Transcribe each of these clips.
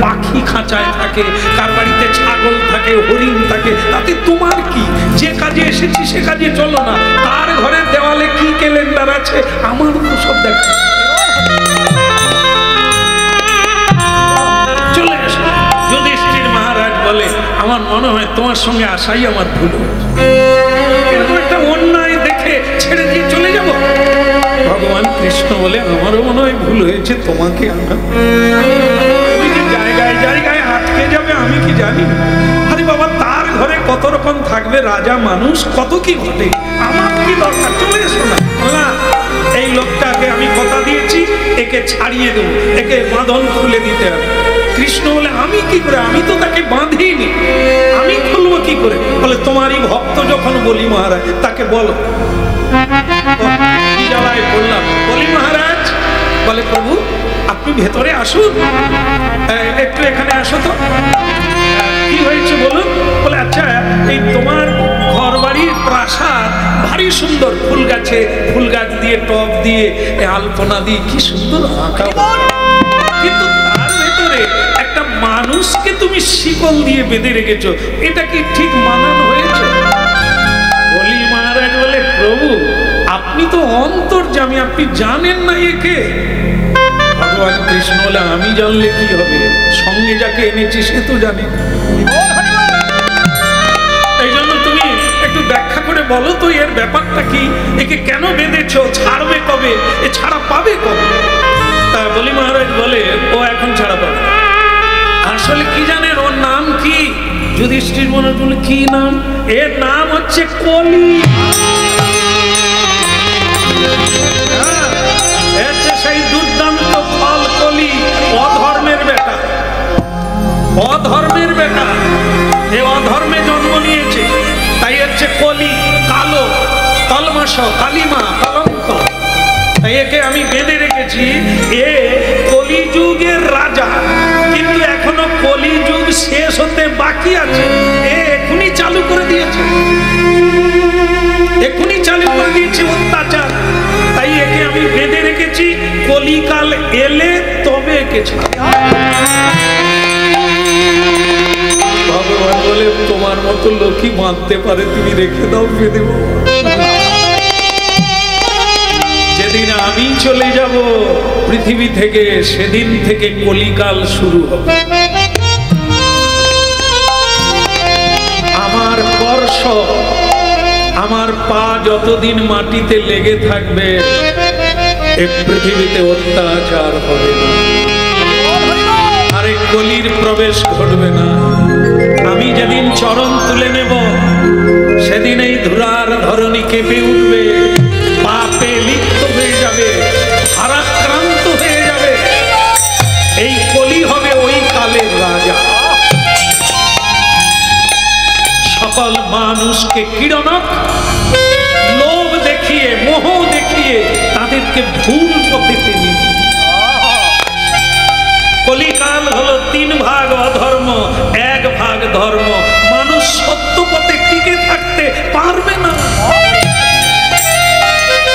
পাখি খাঁচায় থাকে, কার বাড়িতে ছাগল থাকে, হরিণ থাকে, তাতে তোমার কি? যে কাজে এসেছি সে কাজে চলো না। তার ঘরের দেওয়ালে কি ক্যালেন্ডার আছে আমার তো সব দেখা। চলে এসো। যুধিষ্ঠির মহারাজ বলে, আমার মনে হয় তোমার সঙ্গে আসাই আমার ভুল হয়েছে, এরকম একটা অন্যায় দেখে ছেড়ে দিয়ে চলে যাব। ভগবান কৃষ্ণ বলে, আমারও মনে হয় ভুল হয়েছে তোমাকে আনা। জায়গায় জায়গায় আটকে যাবে আমি কি জানি? আরে বাবা, তার ঘরে কত রকম থাকবে, রাজা মানুষ, কত কি ঘটে, আমার কি দরকার? চলে এসো না। এই লোকটাকে আমি কথা দিয়েছি, একে ছাড়িয়ে দেবো, একে বাঁধন খুলে দিতে হবে। কৃষ্ণ বলে, আমি কি করে? আমি তো তাকে বাঁধিনি, আমি খুলবো কি করে? বলে, তোমারই ভক্ত যখন বলি মহারাজ, তাকে বলো। কি জ্বালায় বললাম, বলি মহারাজ। বলে, প্রভু আপনি ভেতরে আসুন, একটু এখানে আসো তো, কি হয়েছে বলুন। বলে, আচ্ছা এই তোমার ঘর বাড়ির প্রাসাদ ভারী সুন্দর, ফুল গাছে, ফুল গাছ দিয়ে টব দিয়ে আলপনা দিয়ে কি সুন্দর আঁকা, কিন্তু তার ভেতরে একটা মানুষকে তুমি শিকল দিয়ে বেঁধে রেখেছো, এটা কি ঠিক মানানো হয়েছে? বলি মহারাজ বলে, প্রভু আপনি তো অন্তর্যামী, আপনি জানেন না একে। ভগবান কৃষ্ণ বলে, আমি জানলে কি হবে, সঙ্গে যাকে এনেছি সে তো জানে। এই জন্য তুমি একটু ব্যাখ্যা করে বলো তো, এর ব্যাপারটা কি, একে কেন বেঁধেছো, ছাড়বে কবে, এ ছাড়া পাবে কবে? বলি মহারাজ বলে, ও এখন ছাড়া পাবে। আসলে কি জানেন ওর নাম কি? যুধিষ্ঠির মহারাজ বলে, কি নাম? এর নাম হচ্ছে কলি। সেই দুর্দান্ত ফল কলি, অধর্মের বেটা, অধর্মের বেটা, এ অধর্মে জন্ম নিয়েছে, তাই হচ্ছে কলি, কালো, কলমাস, কালিমা, কলঙ্ক। তাই একে আমি বেঁধে রেখেছি, এ কলিযুগের রাজা, কিন্তু এখনো কলিযুগ শেষ হতে বাকি আছে। এ এখনই চালু করে দিয়েছে, এখনই চালু করে দিয়েছে অত্যাচার। তাই একে আমি বেঁধে রেখেছি, কলিকাল এলে তবে একে ছাড়ব। ভগবান বলে, তোমার মতো লোকই বাঁধতে পারে, তুমি রেখে দাও, বেঁধে। যেদিন আমি চলে যাব পৃথিবী থেকে, সেদিন থেকে কলিকাল শুরু হবে। আমার স্পর্শ, আমার পা যতদিন মাটিতে লেগে থাকবে, এই পৃথিবীতে অত্যাচার হবে না, আরে কলির প্রবেশ ঘটবে না। আমি যেদিন চরণ তুলে নেব, সেদিন এই ধুলার ধরণী কেঁপে উঠবে, পাপে লিপ্ত হয়ে যাবে, ভারাক্রান্ত হয়ে যাবে। এই কলি হবে ওই কালের রাজা। সকল মানুষকে কিরণক, লোভ দেখিয়ে, মোহ দেখিয়ে তাদেরকে ভুল পথে টেনে। কলিকাল হলো 3 ভাগ অধর্ম, 1 ভাগ ধর্ম। মানুষ সত্য পথে টিকে থাকতে পারবে না।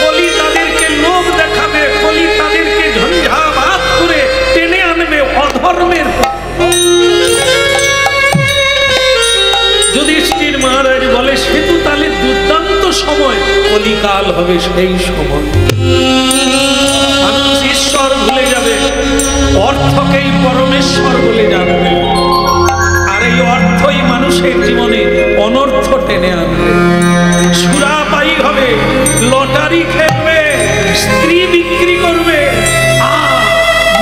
কলি তাদেরকে লোভ দেখাবে, কলি তাদেরকে ঝঞ্ঝাবাত করে টেনে আনবে অধর্মের। যুধিষ্ঠির মহারাজ বলে, সে তো তাহলে দুর্দান্ত সময়, কলিকাল হবে সেই সময়। মানুষ ঈশ্বর ভুলে যাবে, অর্থকেই পরমেশ্বর বলে জানবে, আর এই অর্থই মানুষের জীবনে অনর্থ টেনে আনবে। সুরাপায়ী হবে, লটারি খেলবে, স্ত্রী বিক্রি করবে, আর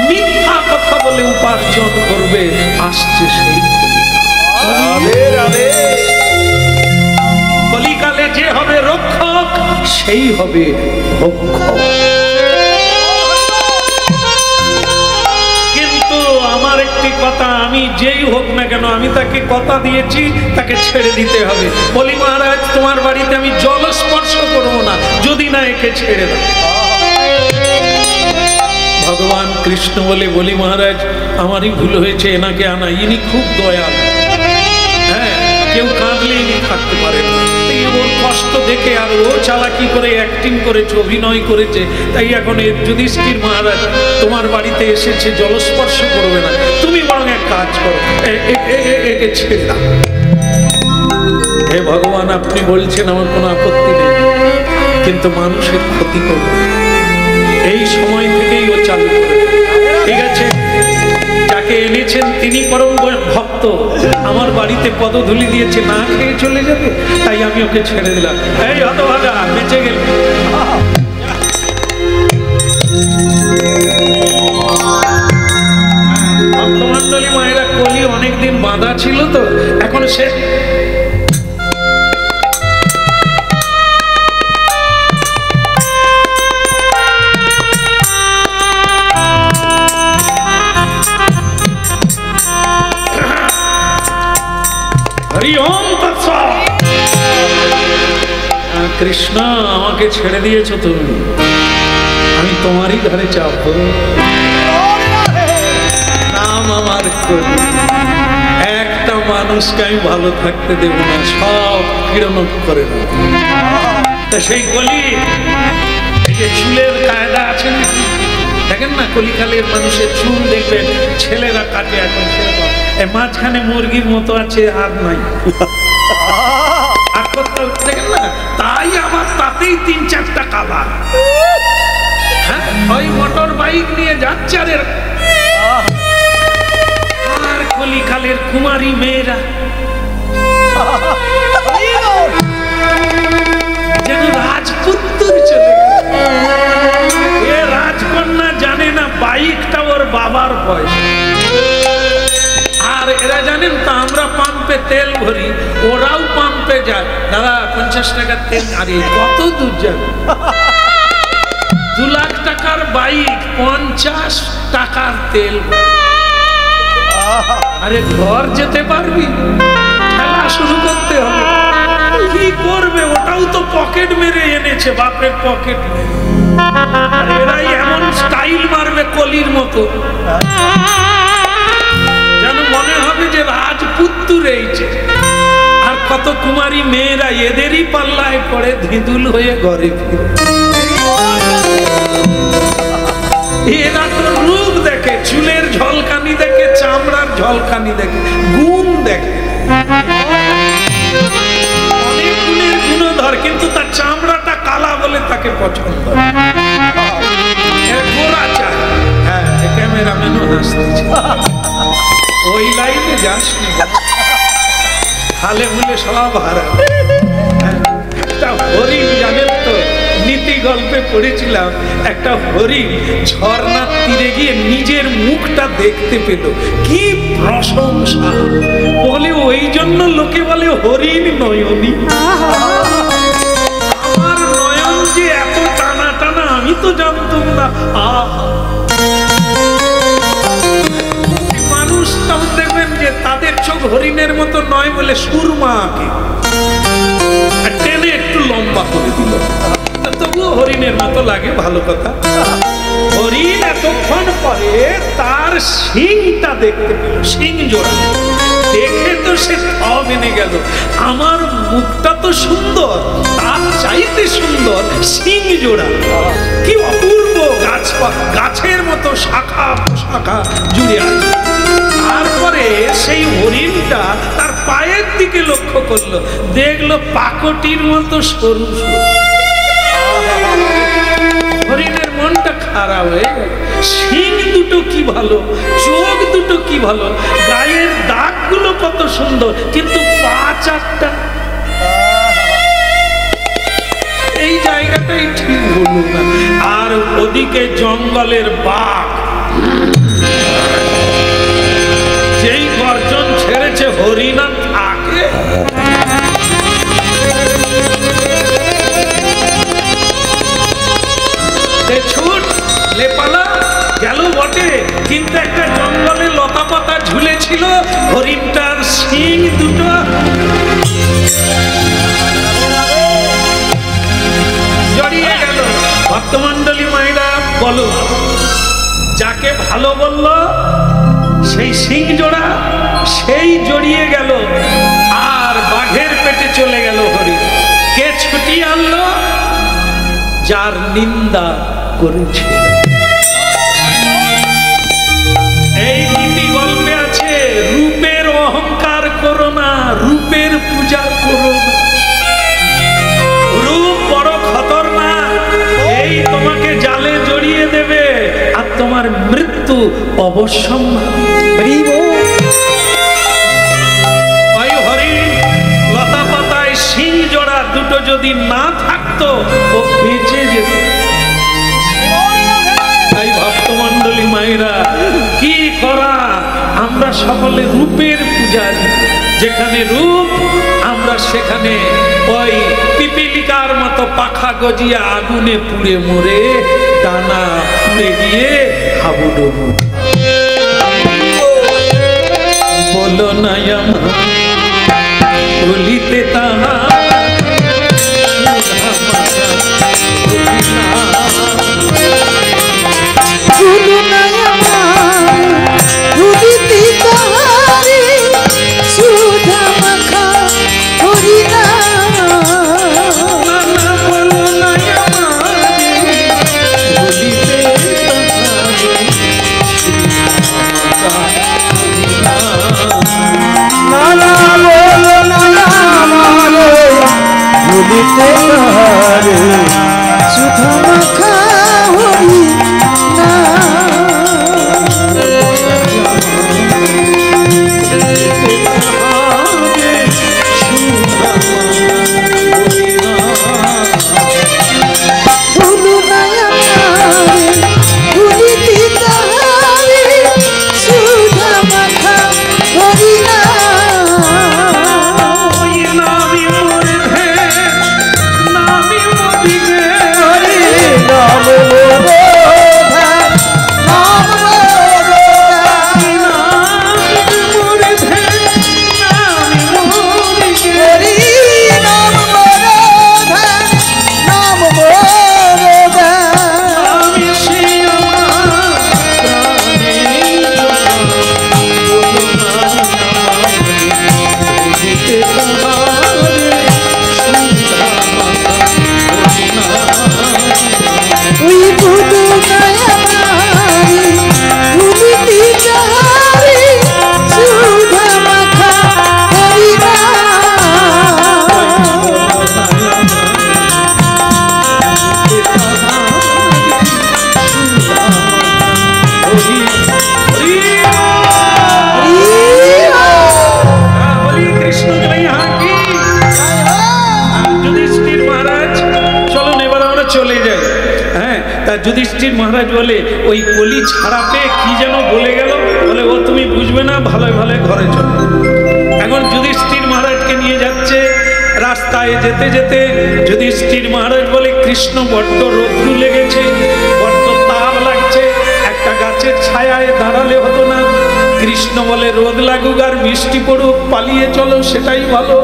মিথ্যা কথা বলে উপার্জন করবে। আসছে সেই কলিকালে, যে হবে রক্ষক সেই হবে ভক্ষক। কিন্তু আমার একটি কথা, আমি যেই হোক না কেন, আমি তাকে কথা দিয়েছি, তাকে ছেড়ে দিতে হবে। বলি মহারাজ, তোমার বাড়িতে আমি জল স্পর্শ করবো না, যদি না একে ছেড়ে দাও। ভগবান কৃষ্ণ বলে, বলি মহারাজ আমারই ভুল হয়েছে, এনাকে আনা, ইনি খুব দয়াল। হ্যাঁ, কেউ কাঁদলে ইনি থাকতে পারে না, ওর কষ্ট দেখে আর ও চালাকি করে অ্যাক্টিং করেছে, অভিনয় করেছে, তাই এখন যুধিষ্ঠির মহারাজ তোমার বাড়িতে এসেছে, জলস্পর্শ করবে না, তুমি বরং এক কাজ করো, একে ছেড়ে দাও। হে ভগবান, আপনি বলছেন আমার কোনো আপত্তি নেই, কিন্তু মানুষের ক্ষতি করবে। এই সময় থেকেই ও চালু করে, ঠিক আছে, যাকে এনেছেন তিনি পরম ভক্ত, আমার বাড়িতে পদধূলি দিয়েছে, না খেয়ে চলে যাবে, তাই আমি ওকে ছেড়ে দিলাম। এই হতভাগা বেঁচে গেল। ভক্তমণ্ডলী মায়েরা, কলি অনেকদিন বাঁধা ছিল তো, এখন সে কৃষ্ণ, আমাকে ছেড়ে দিয়েছো তুমি, আমি তোমারই ঘরে চাপবো, নাম আমার কলি, একটা মানুষকে আমি ভালো থাকতে দেব না, সব কিরণ করে না। তা সেই কলি, এই যে চুলের কায়দা আছে না, দেখেন না কলিকালের মানুষের চুল দেখবেন ছেলেরা কাটে, এখন মাঝখানে মুরগির মতো আছে, আর নাই, দেখেন না, তাই আমার তাতেই ৩-৪টা কাবার। হ্যাঁ, ওই মোটর বাইক নিয়ে যাচ্ছে, আর কলিকালের কুমারী মেয়েরা যেন রাজপুত্র চলে গেল। এ রাজকন্যা জানে না বাইকটা ওর বাবার পয়সা, আর এরা জানেন তো আমরা পাম্পে তেল ভরি, ওরাও পাম্পে যায়, দাদা 50 টাকার তেল, আরে কত দূর যাবে, 2 লাখ টাকার বাইক 50 টাকার তেল, আরে ঘর যেতে পারবি, খেলা শুরু করতে হবে, কি করবে, ওটাও তো পকেট মেরে এনেছে, বাপের পকেট মেরে, আর এরাই এমন স্টাইল মারবে কলির মতো, যেন মনে হবে যে রাজপুত্র রয়েছে। আর কত কুমারী মেয়েরা এদেরই পাল্লায় পড়ে ধিঁদুল হয়ে ঘরে ফিরে। এরা তো রূপ দেখে, চুলের ঝলকানি দেখে, চামড়ার ঝলকানি দেখে, গুণ দেখে, অনেক গুণের গুণধর, কিন্তু তার চামড়াটা কালা বলে তাকে পছন্দ। গোরা চায়, হ্যাঁ, ক্যামেরাম্যানও হাসতেছে, ওই লাইনে যাসনি, হালে মুলে সব হারা। একটা হরিণ, জানেন তো, নীতি গল্পে পড়েছিলাম, একটা হরিণ ঝর্ণার তীরে গিয়ে নিজের মুখটা দেখতে পেল, কি প্রশংসা, বলে ওই জন্য লোকে বলে হরিণ নয়নী। আমার নয়ন যে এত টানা টানা আমি তো জানতাম না। মানুষ তাও দেখবেন যে তাদের চোখ হরিণের মতো নয় বলে সুরমা আঁকে, টেনে একটু লম্বা করে দিল, তবুও হরিণের মতো লাগে, ভালো কথা। হরিণ এতক্ষণ পরে তার শিংটা দেখতে পেল, শিং জোড়া দেখে তো সে সব এনে গেল, আমার মুখটা তো সুন্দর, তার চাইতে সুন্দর শিং জোড়া, কি অপূর্ব, গাছের মতো শাখা শাখা জুড়ে আছে। তারপরে সেই হরিণটা তার পায়ের দিকে লক্ষ্য করলো, দেখলো পাকটির মতো সরু সরু। হরিণের মনটা খারাপ হয়ে গেল, শিং দুটো কি ভালো, চোখ দুটো কি ভালো, গায়ের দাগগুলো কত সুন্দর, কিন্তু পা 4টা, এই জায়গাটাই ঠিক হলো না। আর ওদিকে জঙ্গলের বাঘ যেই গর্জন ছেড়েছে, হরিণা থাকে, ছুট লেপালা গেল বটে, কিন্তু একটা জঙ্গলে লতা পাতা ঝুলেছিল, হরিণটার শিং দুটো জড়িয়ে গেল। ভক্তমণ্ডলী মায়েরা বলো, যাকে ভালো বলল সেই শিং জোড়া, সেই জড়িয়ে গেল, আর বাঘের পেটে চলে গেল হরিণ। কে যার নিন্দা করেছিল। এই নীতি গল্পে আছে, রূপের অহংকার করো না, রূপের পূজা করো না। রূপ বড় খতরনাক, এই তোমাকে জালে জড়িয়ে দেবে আর তোমার মৃত্যু অবশ্যম্ভাবী। ওই হরিণ লতা পাতায় শিং জোড়া দুটো যদি না থাকতো ও বেঁচে যেত। তাই ভক্তমণ্ডলী মায়েরা, কি করা, আমরা সকলে রূপের পূজারী। যেখানে রূপ আমরা সেখানে ওই পিপিলিকার মতো পাখা গজিয়ে আগুনে পুড়ে মরে ডানা পুড়ে গিয়ে হাবুডুবু। বলো না আমার বলিতে তাহা যুধিষ্ঠির মহারাজ বলে, ওই কলি ছাড়া পেয়ে কি যেন বলে গেল, বলে ও তুমি বুঝবে না, ভালো ভালো ঘরে চলো। এখন যুধিষ্ঠির মহারাজকে নিয়ে যাচ্ছে, রাস্তায় যেতে যেতে যুধিষ্ঠির মহারাজ বলে, কৃষ্ণ বড্ড রৌদ্রু লেগেছে, বড্ড তাপ লাগছে, একটা গাছের ছায়ায় দাঁড়ালে হতো না? কৃষ্ণ বলে, রোদ লাগুক আর বৃষ্টি পড়ুক, পালিয়ে চলো, সেটাই ভালো,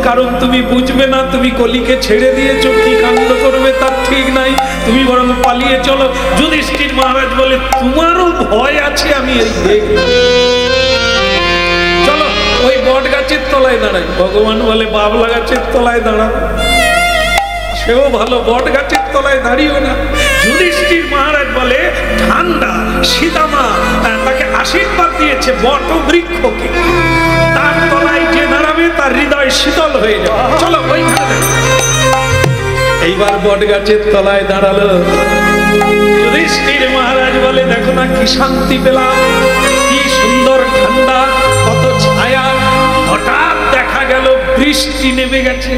কারণ তুমি বুঝবে না, তুমি কলিকে ছেড়ে দিয়েছো, কি কাণ্ড করবে তার ঠিক নাই, তুমি বরং পালিয়ে চলো। যুধিষ্ঠির মহারাজ বলে, তোমারও ভয় আছে, আমি এই দেখ, চলো ওই বট গাছের তলায় দাঁড়াই। ভগবান বলে, বাবলা গাছের তলায় দাঁড়া, সেও ভালো, বট গাছের তলায় দাঁড়িয়েও না। যুধিষ্ঠির মহারাজ বলে, ঠান্ডা সীতামা তাকে আশীর্বাদ দিয়েছে বট বৃক্ষকে, তার তলায় যে দাঁড়াবে তার হৃদয় শীতল হয়ে যাবে, চলো ওইখানে। এইবার বট গাছের তলায় দাঁড়ালো। যুধিষ্ঠির মহারাজ বলে, দেখো না কি শান্তি পেলাম, কি সুন্দর ঠান্ডা, কত ছায়া। হঠাৎ দেখা গেল বৃষ্টি নেমে গেছে।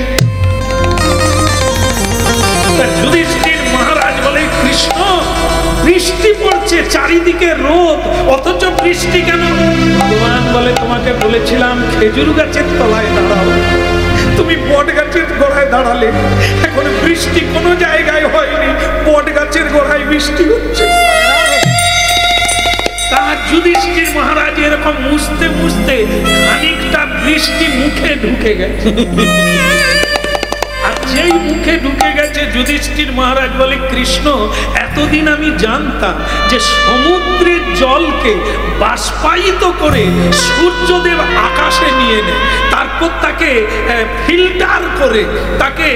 যুধিষ্ঠির মহারাজ বলে, কৃষ্ণ বৃষ্টি পড়ছে, চারিদিকে রোদ, অথচ বৃষ্টি কেন? ভগবান বলে, তোমাকে বলেছিলাম খেজুর গাছের তলায় দাঁড়াও, তুমি বট গাছের গোড়ায় দাঁড়ালে, এখন বৃষ্টি কোনো জায়গায় হয়নি, বট গাছের গোড়ায় বৃষ্টি হচ্ছে। তার যুধিষ্ঠির মহারাজ এরকম মুছতে মুছতে খানিকটা বৃষ্টি মুখে ঢুকে গেছে। আর যে যেই মুখে ঢুকে গেছে যুধিষ্ঠির মহারাজ বলে, কৃষ্ণ এতদিন আমি জানতাম যে সমুদ্রের জলকে বাষ্পায়িত করে সূর্যদেব আকাশে নিয়ে নেয়, তারপর তাকে ফিল্টার করে তাকে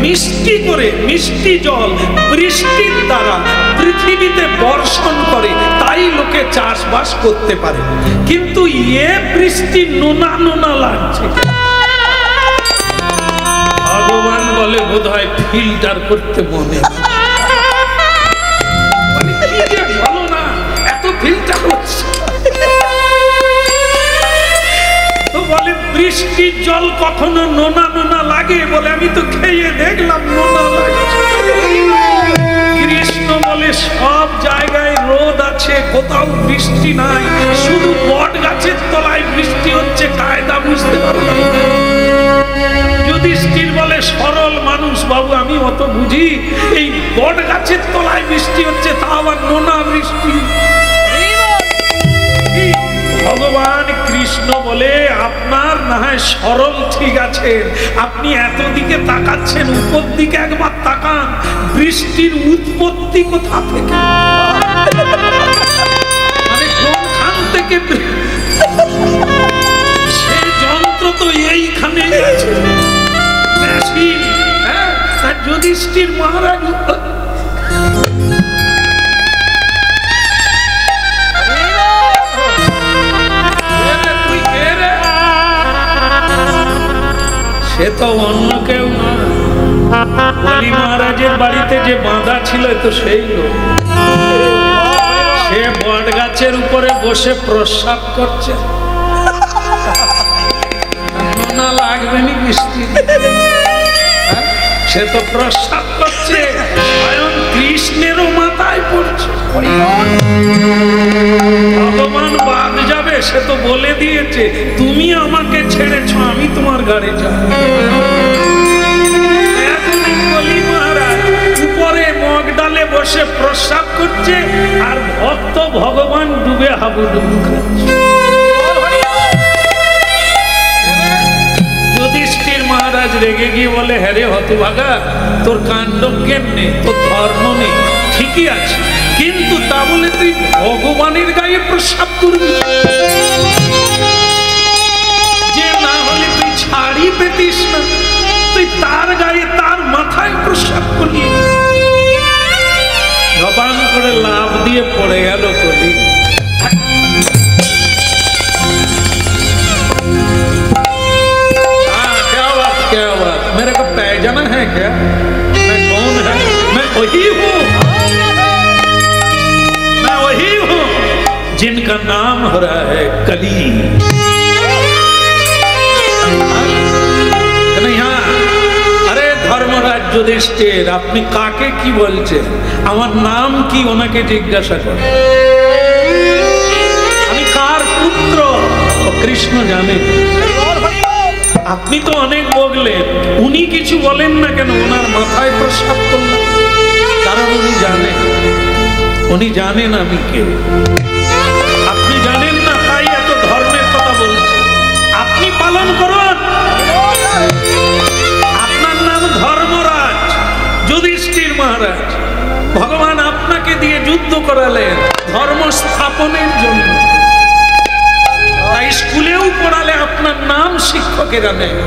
মিষ্টি করে, মিষ্টি জল বৃষ্টির দ্বারা পৃথিবীতে বর্ষণ করে, তাই লোকে চাষবাস করতে পারে। কিন্তু এ বৃষ্টি নোনা নোনা লাগছে। ভগবান বলে বোধহয় ফিল্টার করতে মনে ভালো না, এত ফিল্টার হচ্ছে। তো বলে বৃষ্টির জল কখনো নোনা নোনা লাগে? বলে আমি তো খেয়ে দেখলাম নোনা লাগে। কৃষ্ণ বলে সব জায়গায় রোদ আছে, কোথাও বৃষ্টি নাই, শুধু বট গাছের তলায় বৃষ্টি হচ্ছে, কায়দা বুঝতে পারলাম। যুধিষ্ঠির বলে সরল মানুষ বাবু, আমি অত বুঝি, এই বট গাছের তলায় বৃষ্টি হচ্ছে, তা আবার নোনা বৃষ্টি। ভগবান কৃষ্ণ বলে আপনার না হয় সরল ঠিক আছে, আপনি এত দিকে তাকাচ্ছেন, উপর দিকে একবার তাকান, বৃষ্টির উৎপত্তি কোথা থেকে, মানে কোনখান থেকে? সেই যন্ত্র তো এইখানে আছে, মেশিন। হ্যাঁ, যুধিষ্ঠির মহারাজ সে তো অন্য কেউ না, বলি মহারাজের বাড়িতে যে বাঁধা ছিল তো সেই লোক। সে বট গাছের উপরে বসে প্রস্রাব করছে, নোনা লাগবে নি বৃষ্টি? সে তো প্রস্রাব করছে, স্বয়ং কৃষ্ণেরও মাথায় পড়ছে। ভগবান বাদ যাবে, সে তো বলে দিয়েছে, তুমি আমাকে ছেড়েছ, আমি তোমার গাড়ি যাব। বলি মহারাজ উপরে মগ ডালে বসে প্রস্রাব করছে, আর ভক্ত ভগবান ডুবে হাবুডুবু খাচ্ছে। যুধিষ্ঠির মহারাজ রেগে গিয়ে বলে, হ্যাঁ রে হতভাগা, তোর কাণ্ড কেমনে, তোর ধর্ম নেই, ঠিকই আছে, কিন্তু তা বলে তুই ভগবানের গায়ে প্রস্রাব করবি? যে না হলে তুই ছাড়ি পেতিস না, তুই তার গায়ে, তার মাথায় প্রস্রাব করলি। জবান করে লাভ দিয়ে পড়ে গেল কলি। क्या बात, मेरे को पहचाना है क्या? मैं कौन है? मैं वही हूँ, मैं वही हूँ जिनका नाम हो रहा है कली। अरे धर्मराज যুধিষ্ঠির, আপনি কাকে কি বলছেন? আমার নাম কি ওনাকে জিজ্ঞাসা করেন। আমি কার পুত্র কৃষ্ণ জানেন। আপনি তো অনেক বললেন, উনি কিছু বলেন না কেন? ওনার মাথায় প্রস্রাব করলাম, কারণ উনি জানেন আমি কে। আপনি জানেন না, তাই এত ধর্মের কথা বলছেন। আপনি পালন করুন, আপনার নাম ধর্মরাজ যুধিষ্ঠির মহারাজ। ভগবান আপনাকে দিয়ে যুদ্ধ করালেন ধর্ম স্থাপনের জন্য, তাই স্কুলেও পড়ালে আপনার নাম শিক্ষকেরা নেয়।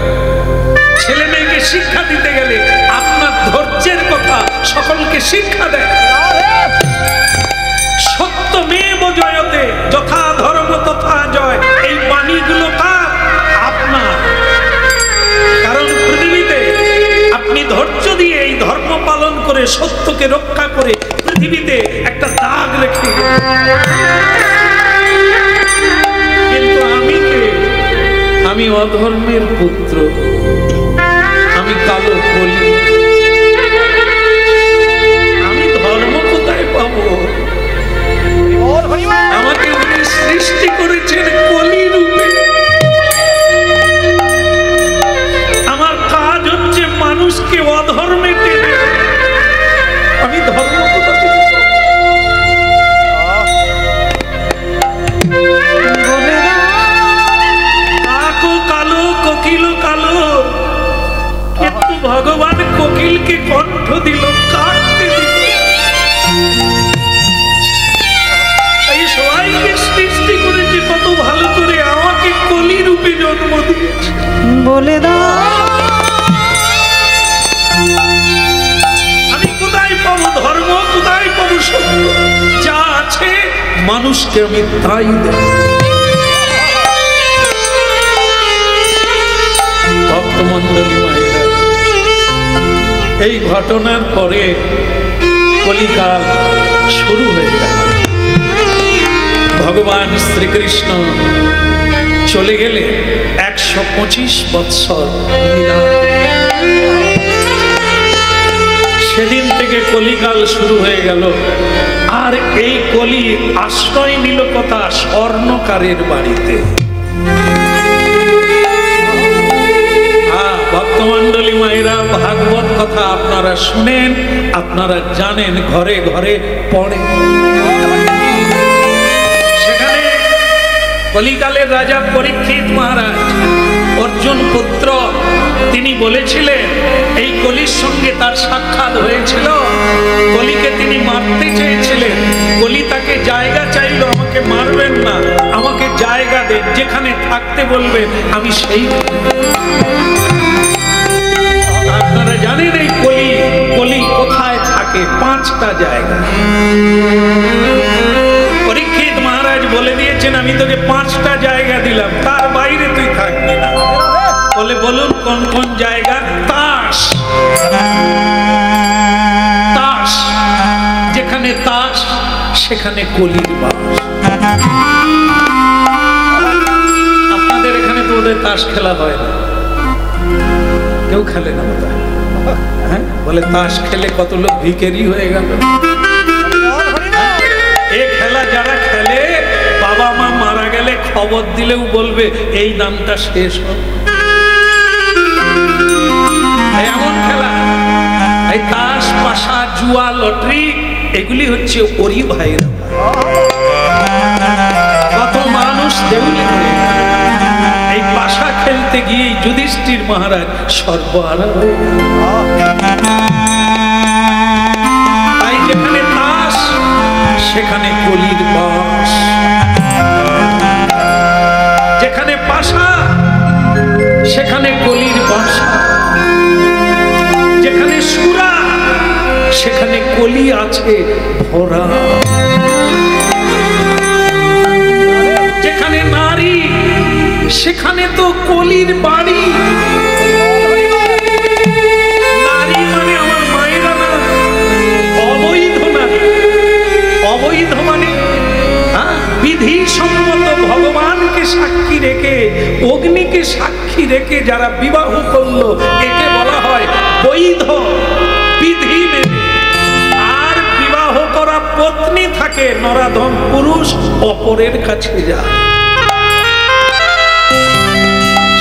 ছেলে মেয়েকে শিক্ষা দিতে গেলে আপনার ধৈর্যের কথা সকলকে শিক্ষা দেয়। সত্য মেব জয়তে, যথা ধর্ম তথা জয়, এই বাণীগুলো কার? আপনার। কারণ পৃথিবীতে আপনি ধৈর্য দিয়ে এই ধর্ম পালন করে সত্যকে রক্ষা করে পৃথিবীতে একটা দাগ রেখে আমি অধর্মের পুত্র, আমি কালো কলি, আমি ধর্ম কোথায় পাবো? আমাকে উনি সৃষ্টি করেছেন কলি রূপে। আমার কাজ হচ্ছে মানুষকে অধর্মে টেনে, আমি ধর্ম কোথায় পাবো? ভগবান বলে দাও। আমি কোথায় পাবো ধর্ম, কোথায় পাবো সত্য? যা আছে মানুষকে আমি তাই দেব। ভক্তমণ্ডলী মায়েরা, এই ঘটনার পরে কলিকাল শুরু হয়ে গেল। ভগবান শ্রীকৃষ্ণ চলে গেলে 125 বৎসর লীলা। সেদিন থেকে কলিকাল শুরু হয়ে গেল। আর এই কলি আশ্রয় নিল কথা স্বর্ণকারের বাড়িতে। ভক্তমণ্ডলী মায়েরা, ভাগবত কথা আপনারা শুনেন, আপনারা জানেন, ঘরে ঘরে পড়ে। সেখানে কলিকালের রাজা পরীক্ষিত মহারাজ, অর্জুন পুত্র, তিনি বলেছিলেন, এই কলির সঙ্গে তার সাক্ষাৎ হয়েছিল। কলিকে তিনি মারতে চেয়েছিলেন। কলি তাকে জায়গা চাইল, আমাকে মারবেন না, আমাকে জায়গা দেন, যেখানে থাকতে বলবেন আমি সেই। আপনারা জানেন এই কলি কোথায় থাকে? 5টা জায়গা। পরীক্ষিত মহারাজ বলে দিয়েছেন, আমি তোকে 5টা জায়গা দিলাম, তার বাইরে তুই থাকবি না। বলে বলুন কোন কোন জায়গা? তাস, তাস, যেখানে তাস সেখানে কলির বাস। আপনাদের এখানে তো ওদের তাস খেলা হয় না, কেউ খেলে না বোধ হয়। হ্যাঁ, বলে তাস খেলে কত লোক ভিখারি হয়ে গেল। এই খেলা যারা খেলে, বাবা মা মারা গেলে খবর দিলেও বলবে এই দামটা শেষ হবে। এমন খেলা, এই তাস, পাশা, জুয়া, লটারি, এগুলি হচ্ছে ওরি ভাইরা। কত মানুষ দেউলে হয়ে গেল এই পাশা খেলতে গিয়ে। যুধিষ্ঠির মহারাজ সর্বহারা হয়ে গেল। তাই যেখানে তাস সেখানে কলির বাস, যেখানে পাশা সেখানে কলির বাসা, যেখানে সুরা সেখানে কলি আছে ভরা, যেখানে নারী সেখানে তো কলির বাড়ি। নারী মানে আমার মায়েরা না, অবৈধ নারী। অবৈধ মানে বিধি সম্মত ভগবানকে সাক্ষী রেখে, অগ্নিকে সাক্ষী রেখে যারা বিবাহ করলো, একে বলা হয় বৈধ, বিধি মেনে। আর বিবাহ করা পত্নী থাকে নরাধম পুরুষ, অপরের কাছে যায়,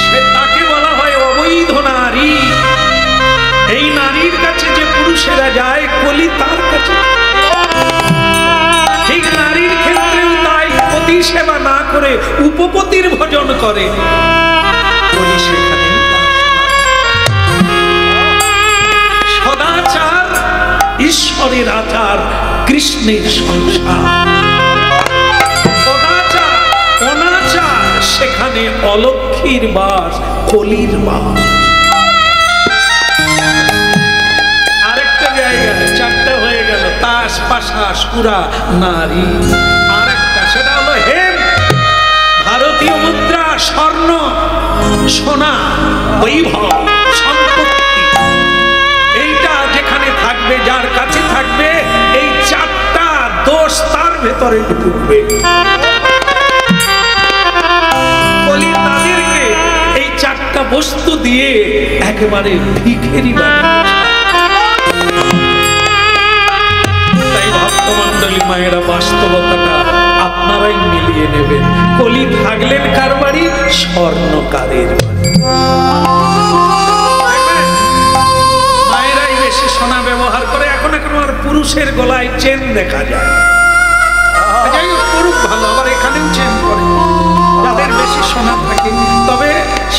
সে তাকে বলা হয় অবৈধ নারী। এই নারীর কাছে যে পুরুষেরা যায়, কলি তার কাছে। ঠিক নারীর ক্ষেত্রেও তাই, পতি সেবা না করে উপপতির ভজন করে, কলি সেখানে। সদাচার ঈশ্বরের আচার, কৃষ্ণের সংসার। সদাচার অনাচার, সেখানে অলক্ষীর বাস, কলির বাস। আরেকটা জায়গায় 4টা হয়ে গেল, তাস, পাশা, সুরা, নারী। আরেকটা, সেটা হলো হেম, ভারতীয় মুদ্রা, স্বর্ণ, সোনা, বৈভব, সম্পত্তি। এইটা যেখানে থাকবে, যার কাছে থাকবে, এই 4টা দোষ তার ভেতরে ঢুকবে। বলি তাদেরকে এই 4টা বস্তু দিয়ে একেবারে ভিখারি বানিয়েছে। তাই ভক্তমণ্ডলী মায়েরা, বাস্তবতাটা আপনারাই মিলিয়ে নেবেন। কলি থাকলেন কার বাড়ি? স্বর্ণকারের বাড়ি। মায়েরাই বেশি সোনা ব্যবহার করে। এখন আর পুরুষের গলায় চেন দেখা যায়, যাই হোক পুরুষ ভালো, আবার এখানেও চেন করে যাদের বেশি সোনা থাকে। তবে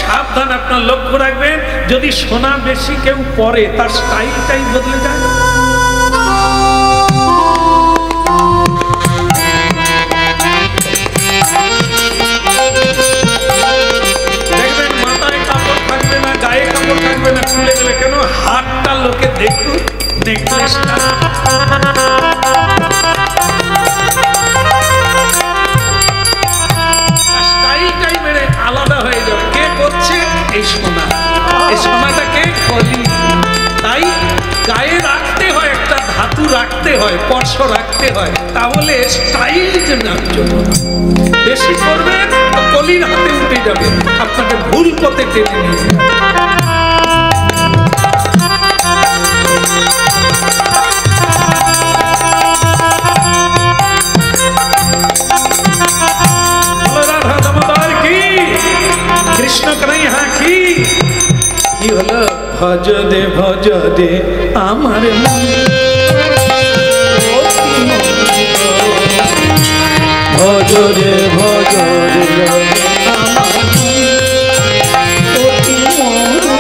সাবধান, আপনার লক্ষ্য রাখবেন, যদি সোনা বেশি কেউ পরে, তার স্টাইলটাই বদলে যায়। দেখবেন মাথায় কাপড় থাকবে এই সোনা, এই সোনাটাকে কলি। তাই গায়ে রাখতে হয়, একটা ধাতু রাখতে হয়, স্পর্শ রাখতে হয়, তাহলে স্টাইল চেনার জন্য। বেশি করবেন তো কলির হাতে উঠে যাবে, আপনাকে ভুল পথে টেনে নিয়ে যাবে। কৃষ্ণ কন্হা কি কি হলো? ভজ দে আমার মন, ভজ রে আমার ভজ রে আমার অতি মন্দ।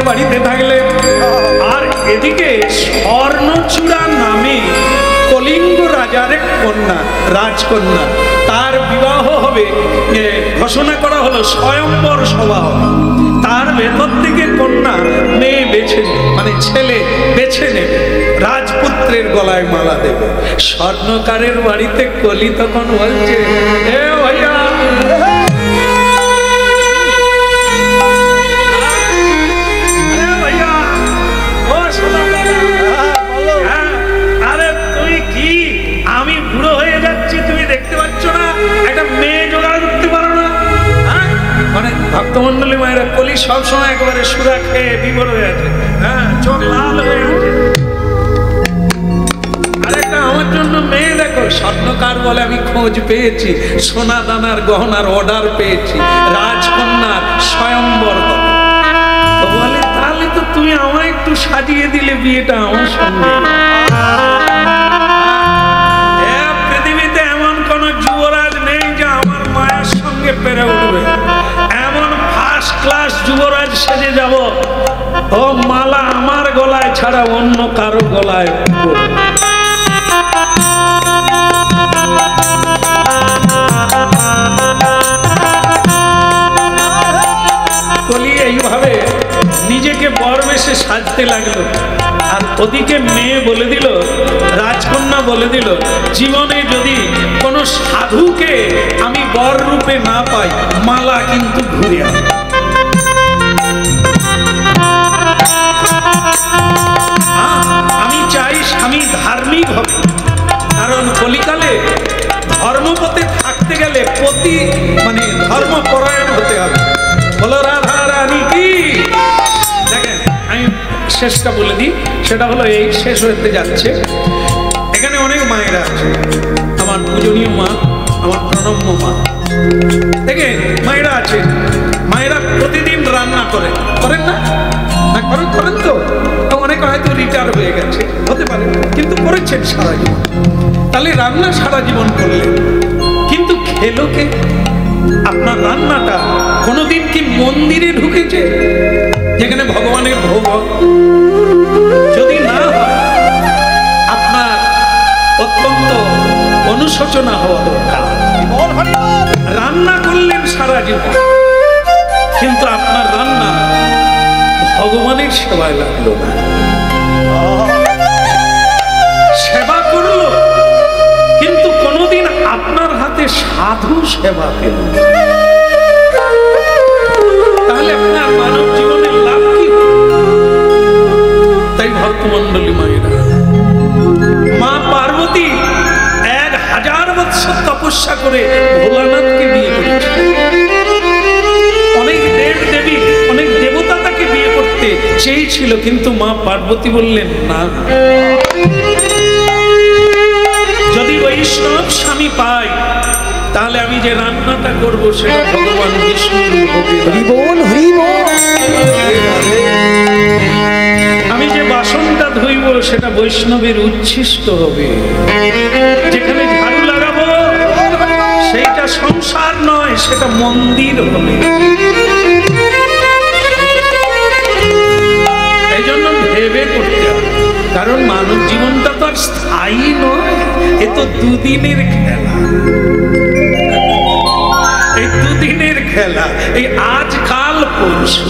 বাড়িতে থাকলে আর এদিকে স্বর্ণচূড়া নামে কলিঙ্গ রাজার এক কন্যা, রাজকন্যা, তার বিবাহ হবে, ঘোষণা করা হলো, স্বয়ম্বর সভা হবে। তার ভেতর থেকে কন্যা মেয়ে বেছে, মানে ছেলে বেছে নেবে, রাজপুত্রের গলায় মালা দেবে। স্বর্ণকারের বাড়িতে কলি তখন বলছে, এ ভাইয়া ভক্তমন্ডলী মায়েরা, কলি সবসময় একেবারে সুরা খেয়ে বিবর হয়ে আছে, হ্যাঁ, চোখ লাল হয়ে আছে। আরেকটা আমার জন্য মেয়ে দেখো। স্বর্ণকার বলে, আমি খোঁজ পেয়েছি, সোনা দানার গহনার অর্ডার পেয়েছি, রাজকন্যার স্বয়ম্বর হবে। তো বলে, তাহলে তো তুমি আমায় একটু সাজিয়ে দিলে বিয়েটা আমার সঙ্গে। পৃথিবীতে এমন কোন যুবরাজ নেই যে আমার মায়ের সঙ্গে পেরে উঠবে। এমন ফার্স্ট ক্লাস যুবরাজ সেজে যাব, ও মালা আমার গলায় ছাড়া অন্য কারো গলায়। কলি এইভাবে নিজেকে বর বেশে সাজতে লাগলো। আর ওদিকে মেয়ে বলে দিল, রাজকন্যা বলে দিল, জীবনে যদি কোনো সাধুকে আমি বর রূপে না পাই, মালা কিন্তু ঘুরে আসবে। আমি চাই স্বামী ধার্মিক হবে, কারণ কলিকালে ধর্মপথে থাকতে গেলে মানে ধর্মপরায়ণ হতে হবে। বলো রাধা রানী কি। দেখেন, আমি শেষটা বলে দিই, সেটা হলো এই, শেষ হতে যাচ্ছে। এখানে অনেক মায়েরা আছে, আমার পূজনীয় মা, আমার প্রণম্য মা, দেখেন মায়েরা আছে। মায়েরা প্রতিদিন রান্না করেন না? করেন তো। অনেকে হয়তো রিটায়ার হয়ে গেছে, হতে পারে, কিন্তু করেছেন সারা জীবন। তাহলে রান্না সারা জীবন করলেন, কিন্তু খেলো কে? আপনার রান্নাটা কোনোদিন কি মন্দিরে ঢুকেছে, যেখানে ভগবানের ভোগ? যদি না হয়, আপনার অত্যন্ত অনুশোচনা হওয়া দরকার। রান্না করলেন সারা জীবন, কিন্তু আপনার রান্না ভগবানের সেবায় লাগলো না। সেবা করলো, কিন্তু কোনোদিন আপনার হাতে সাধু সেবা পেল। তাহলে আপনার দিয়েছিল, কিন্তু মা পার্বতী বললেন না, যদি বৈষ্ণব স্বামী পাই তাহলে আমি যে রান্নাটা করব সেটা ভগবান বিষ্ণুর আমি যে বাসনটা ধুইব সেটা বৈষ্ণবের উচ্ছিষ্ট হবে, যেখানে ঝাড়ু লাগাবো সেইটা সংসার নয়, সেটা মন্দির হবে। এই জন্য ভেবে করতে হবে, কারণ মানব জীবনটা তো আর স্থায়ী নয়, এ তো দুদিনের খেলা। এই দুদিনের খেলা, এই আজকাল পরশু,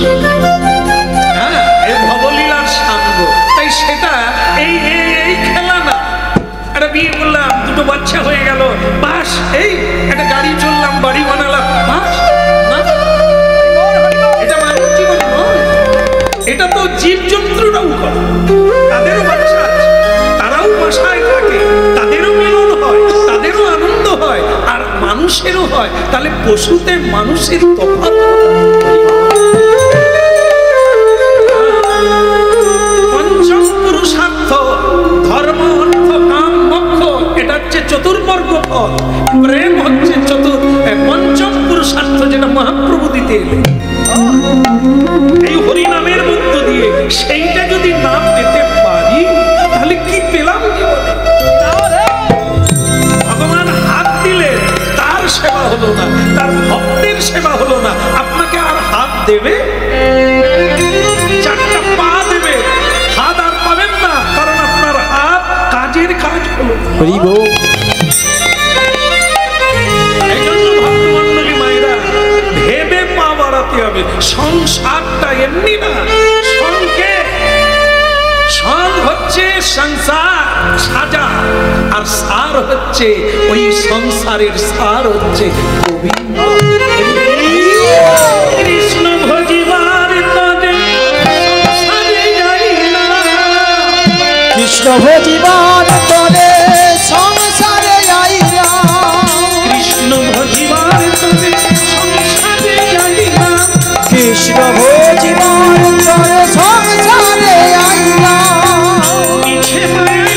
হ্যাঁ, এই ভবলীলার সাঙ্গ। তাই সেটা এই এই খেলা না। একটা বিয়ে করলাম, দুটো বাচ্চা হয়ে গেল, বাস, এই একটা গাড়ি চললাম, বাড়ি বানালাম, বাস না, এটা মানব জীবন নয়। এটা তো জীবজন্তুরাও করে, তাদেরও বাচ্চা আছে, তারাও বাসায় থাকে, তাদেরও মিলন হয়, তাদেরও আনন্দ হয়, আর মানুষেরও হয়। তাহলে পশুতে মানুষের তফাৎ। পঞ্চম পুরুষার্থ, ধর্ম, অর্থ, কাম, মোক্ষ, এটা হচ্ছে চতুর্বর্গ পথ। প্রেম হচ্ছে পঞ্চম পুরুষার্থ, যেটা মহাপ্রভু দিতে এলেন এই হরিনামের মধ্য দিয়ে। সেইটা যদি না পেতে পারি তাহলে কি পেলাম জীবনে? ভগবান হাত দিলে তার সেবা হলো না, তার ভক্তের সেবা হলো না। আপনাকে আর হাত দেবে, চারটা পা দেবে, হাত আর পাবেন না, কারণ আপনার হাত কাজের কাজ হলো। এই জন্য ভক্তমণ্ডলী মায়েরা ভেবে পা বাড়াতে হবে। সংসারটা এমনি না, সং হচ্ছে সংসার সাজা, আর সার হচ্ছে ওই সংসারের সার হচ্ছে গোবিন্দ। কৃষ্ণ ভজিবার তরে সংসারে যাইলা, কৃষ্ণ ভজিবার তরে সংসারে যাইলা, কৃষ্ণ ভজিবার তরে সংসারে যাইলা, কৃষ্ণ ভজিবার তরে সংসারে যাইলা, মিছে মায়ায়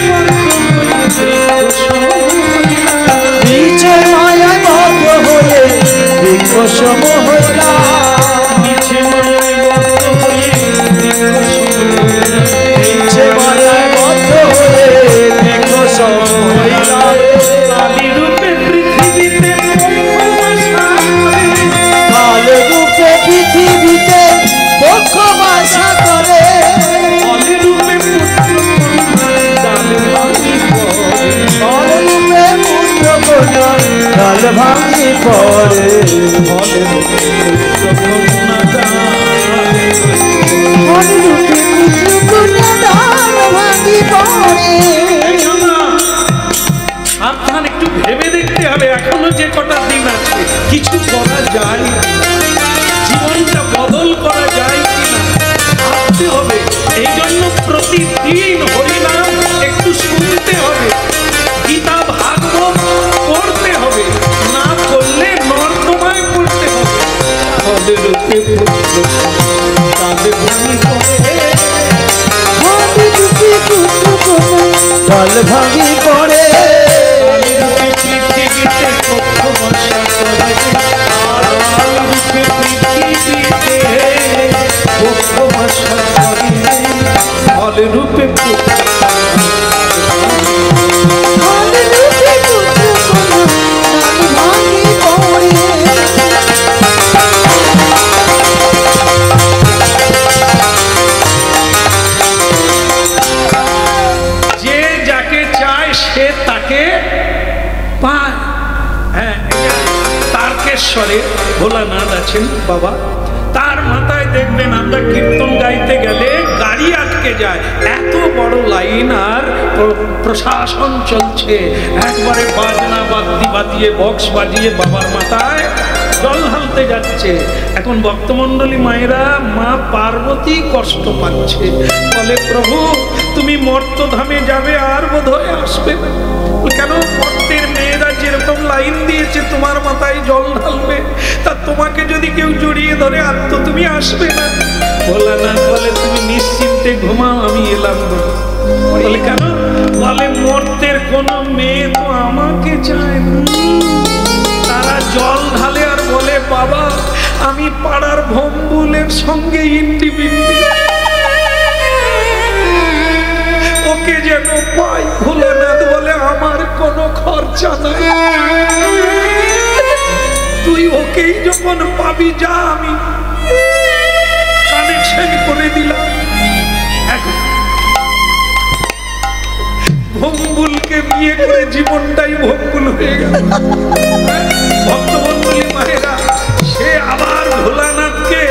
নিচে মায়ায় বদ্ধ হয়ে বিকশম হইলা, মিছে মায়ায় বদ্ধ হয়ে নিচে মায়ায় বদ্ধ হয়ে বিকশম হইলা, কালী রূপে পৃথিবীতে কালে রূপে পৃথিবীতে পক্ষ বাসা করে, কালী রূপে পুত্র কন্যা ডাল ভাঙি পড়ে, সাবধান, একটু ভেবে দেখতে হবে। এখনো যে কটা দিন আছে কিছু করা যায়, জীবনটা বদল করা যায় কিনা ভাবতে হবে। এই জন্য প্রতিদিন হরিনাম একটু শুনতে হবে, গীতা ভাগবত পড়তে হবে, না করলে নর্দমায় পড়তে হবে। ফলে লোকে পুত্র তাদের ভূমি ডাল ভাঙি পড়ে, পৃথিবীতে পক্ষ বর্ষা করে, পৃথিবীতে পক্ষ বর্ষা করে, ফল রূপে যে যাকে চায় সে তাকে পায়। হ্যাঁ, তারকেশ্বরে ভোলানাথ আছেন বাবা, তার মাথায় দেখবেন আমরা কীর্তন গাইতে গেলে গাড়ি আটকে যায়, এত বড় লাইন, আর প্রশাসন চলছে, একবারে বাজনা বাজিয়ে বক্স বাজিয়ে বাবার মাথায় জল ঢালতে যাচ্ছে। এখন ভক্তমণ্ডলী মায়েরা মা পার্বতী কষ্ট পাচ্ছে, বলে প্রভু তুমি মর্তধামে যাবে আর বোধহয় আসবে না। কেন? মর্তের মেয়েরা যেরকম লাইন দিয়েছে তোমার মাথায় জল ঢালবে, তা তোমাকে যদি কেউ জড়িয়ে ধরে আর তো তুমি আসবে না। ভোলানাথ বলে তুমি নিশ্চিন্তে ঘুমাও, আমি এলাম বলে। বলে কেন? বলে মর্তের কোনো মেয়ে তো আমাকে চায় না। তারা জল ঢালে আর বলে বাবা আমি পাড়ার ভম্বুলের সঙ্গে ইন্ডিভিন্ডি, ওকে যেন পাই। ভোলানাথ বলে আমার কোনো খরচা নাই, তুই ওকেই যখন পাবি যা, আমি কানেকশন করে দিলাম। এখন ভম্বুলকে বিয়ে করে জীবনটাই ভম্বুল হয়ে গেল। ভক্তমন্ডলী মায়েরা, সে আবার ভোলানাথকে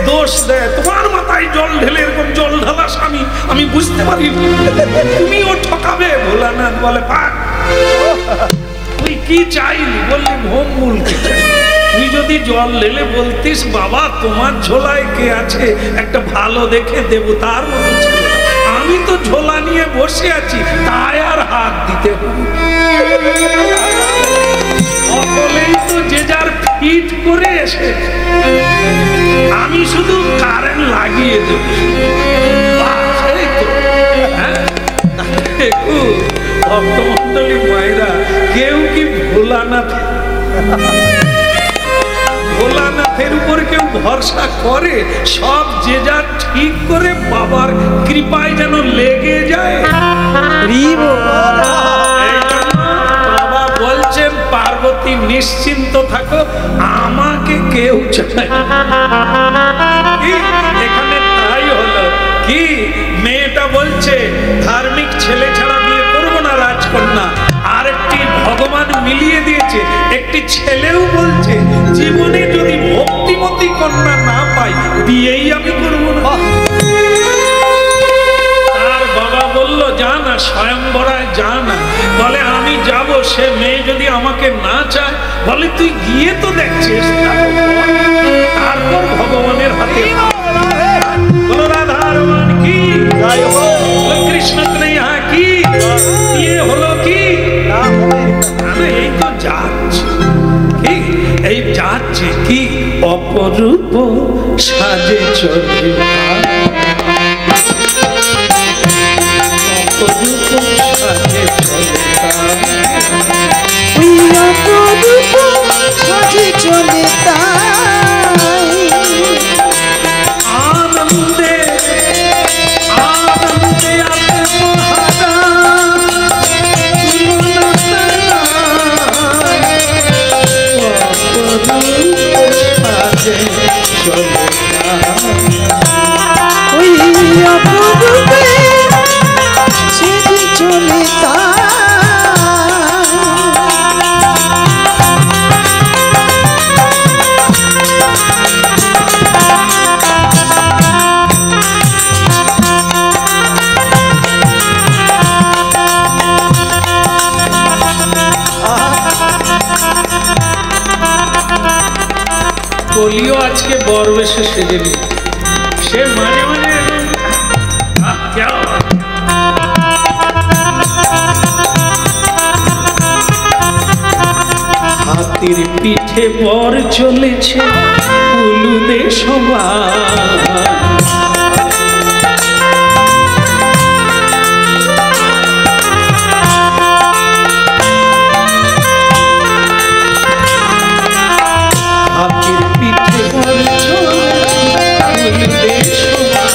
দোষ দেয়, তোমার মাথায় জল ঢেলে এরকম জল ঢালা স্বামী আমি বুঝতে পারি, তুমিও ঠকাবে। ভোলানাথ বলে পাক, তুই কি চাইলি? বললি ভম্বুলকে চাই। তুই যদি জল ঢেলে বলতিস বাবা তোমার ঝোলায় কে আছে, একটা ভালো দেখে দেব, তার মতো ছিল। আমি তো ঝোলা নিয়ে বসে আছি, তাই আর হাত দিতে হবে। সকলেই তো যে যার ফিট করে এসে, আমি শুধু কারেন্ট লাগিয়ে দেব। ভক্তমন্ডলী মায়েরা, কেউ কি ভোলানাথের উপর কেউ ভরসা করে? সব যে যা ঠিক করে বাবার কৃপায় যেন লেগে যায়। বাবা বলছেন পার্বতী নিশ্চিন্ত থাকো, আমাকে কেউ চায়। এখানে তাই হলো কি, মেয়েটা বলছে ধার্মিক ছেলে ছাড়া বিয়ে করবো না রাজকন্যা। আরেকটি ভগবান মিলিয়ে দিয়েছে, একটি ছেলেও বলছে জীবনে যদি ভক্তিমতী কন্যা না পাই বিয়েই আমি করবো না। তার বাবা বলল যা না, স্বয়ংবরায় যা না। বলে আমি যাব, সে মেয়ে যদি আমাকে না চায়, বলে তুই গিয়ে তো দেখছিস, তারপর ভগবানের হাতে। বলো রাধারমণ কি, কৃষ্ণ কৃষ্ণ কি, বিয়ে হলো কি? এই তো যাচ্ছে, এই যাচ্ছে কি অপরূপ সাজে চলে, অপরূপ সাজে চলে, অপরূপ সাজে চলে আনন্দে আনন্দে কলিও আজকে বরবেশে সেজে নি, সে মাঝে মাঝে হাতির পিঠে বর চলেছে উলুদে সবাই, হাতির পিঠে বর চলেছে উলুদে সবাই।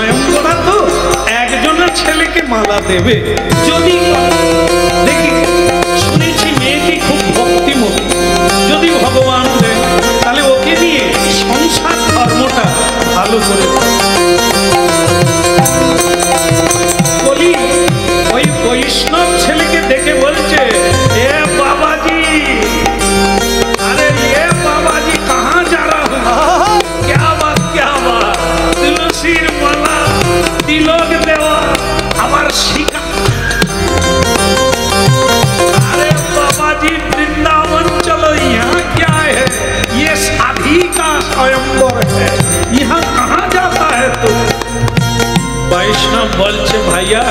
স্বয়ংবরা তো একজনের ছেলেকে মালা দেবে। যদি দেখি, শুনেছি মেয়েটি খুব ভক্তিমতী, যদি ভগবান দেন তাহলে ওকে দিয়ে সংসার ধর্মটা ভালো করে বলি। ওই বৈষ্ণব ছেলেকে দেখে বলছে, এ বাবাজি, अरे ये बाबा जी कहाँ जा रहा हूँ? क्या बात तुलसीर माला तिलक देवा आबार शिका। अरे बाबा जी वृंदावन चलो, यहाँ क्या है? ये साधी का स्वयंवर है, यहाँ कहाँ जाता है तू? वैष्णव बोलছে ভাইয়া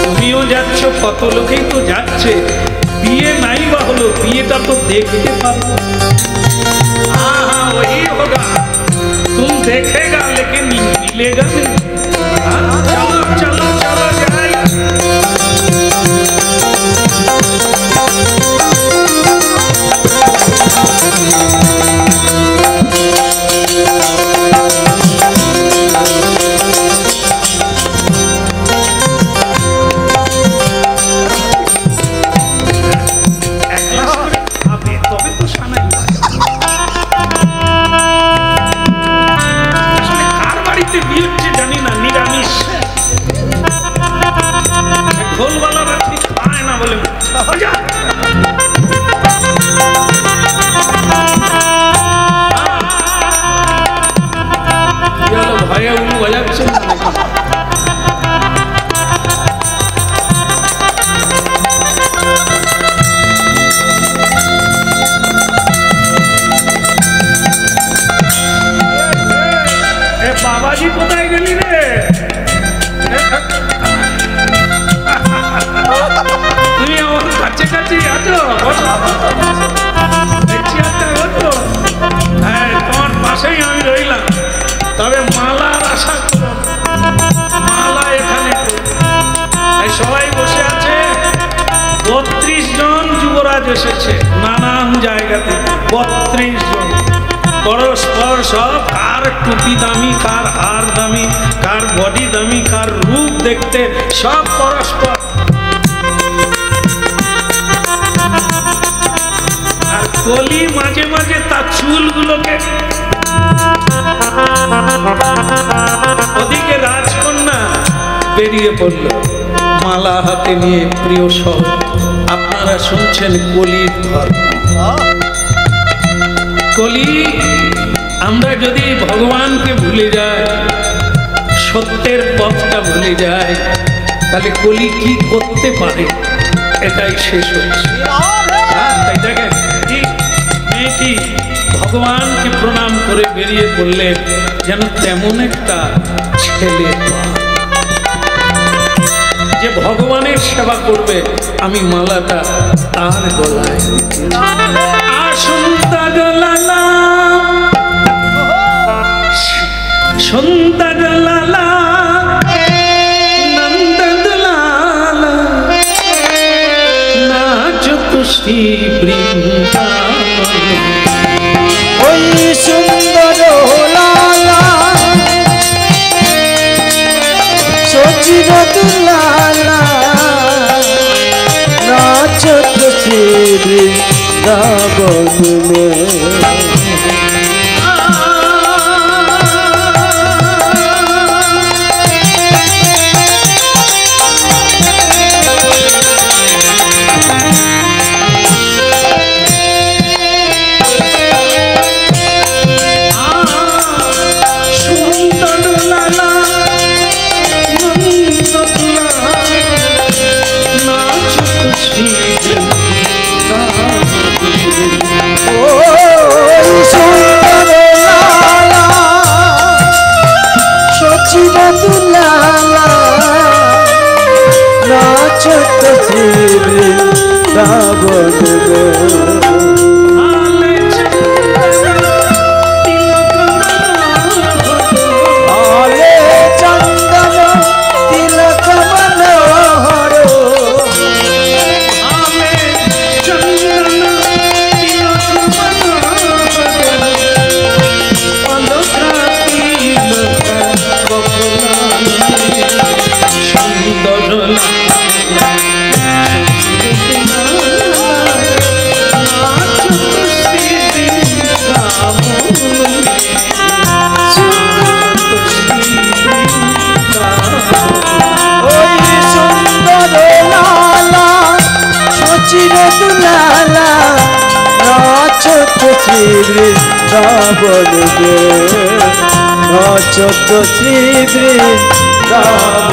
তুমিও যাচ্ছ, কত লোকেই তো যাচ্ছে, বিয়ে নাই বা হলো, বিয়েটা তো देखते पारो। हाँ हाँ वही होगा, तुम देखेगा लेकिन मिलेगा नहीं। चलो चलो चलो जाए। বাবাজি কোথায় গেলি রে? তুমি আমার কাছে কাছে আছো, দেখছি একটা হতো। হ্যাঁ, তোমার পাশেই আমি রইলাম, তবে মালার আশা করো, মালা এখানে সবাই বসে আছে। 32 জন যুবরাজ এসেছে নানান জায়গা থেকে, 32 জন পরস্পর সব, কার টুপি দামি, কার হার দামি, কার বডি দামি, কার রূপ দেখতে সব পরস্পর। আর কলি মাঝে মাঝে তার চুলগুলোকে, ওদিকে রাজকন্যা বেরিয়ে পড়ল মালা হাতে নিয়ে। প্রিয় সব, আপনারা শুনছেন কলির ধর্ম। কলি, আমরা যদি ভগবানকে ভুলে যাই, সত্যের পথটা ভুলে যাই, তাহলে কলি কি করতে পারে? এটাই শেষ হচ্ছে। তাই দেখেন, মেয়েটি ভগবানকে প্রণাম করে বেরিয়ে পড়লেন, যেন তেমন একটা ছেলে যে ভগবানের সেবা করবে। আমি মালাটা তার গলায় সুন্দর লালা নন্দ লালা নাচ খুশি বৃন্দাবন। ওই সুন্দর লালা সচিব লালা নাচ খুশি বৃন্দাবন মে। Bye. ছোট শ্রী বৃন্দাবন গে ছোট শ্রী বৃন্দাবন।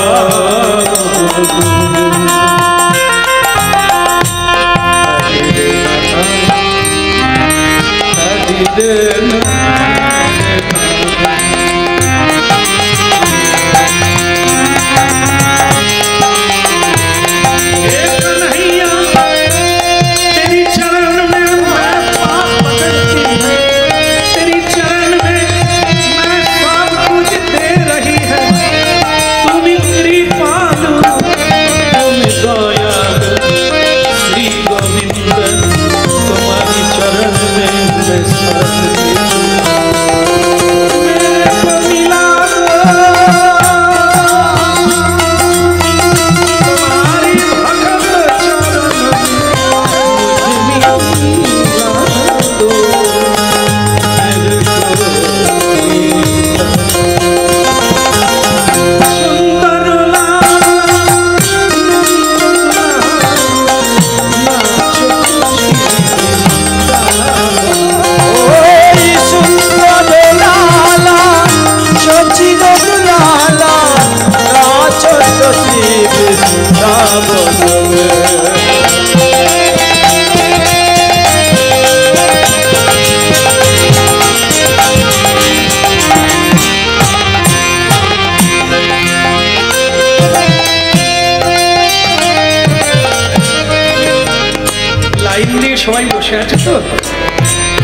সবাই বসে আছে তো,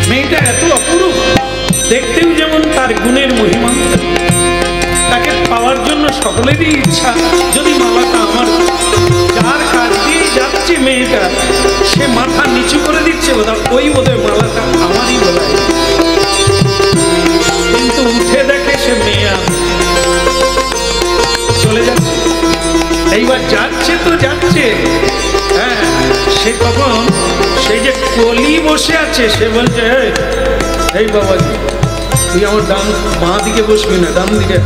মেয়েটা এত অপূর্ব, দেখতেও যেমন তার গুণের মহিমা, তাকে পাওয়ার জন্য সকলেরই ইচ্ছা। যদি মালাটা আমার, যার কাছ দিয়ে যাচ্ছে মেয়েটা, সে মাথা নিচু করে দিচ্ছে, ওই বোধহয় মালাটা আমারই বলা, কিন্তু উঠে দেখে সে মেয়ে চলে যাচ্ছে। এইবার যাচ্ছে তো যাচ্ছে, হ্যাঁ, সে কখন সেই যে কলি বসে আছে, সে বলছে এই বাবাজি তুই আমার ডান বাঁ দিকে বসবি না, ডান দিকে,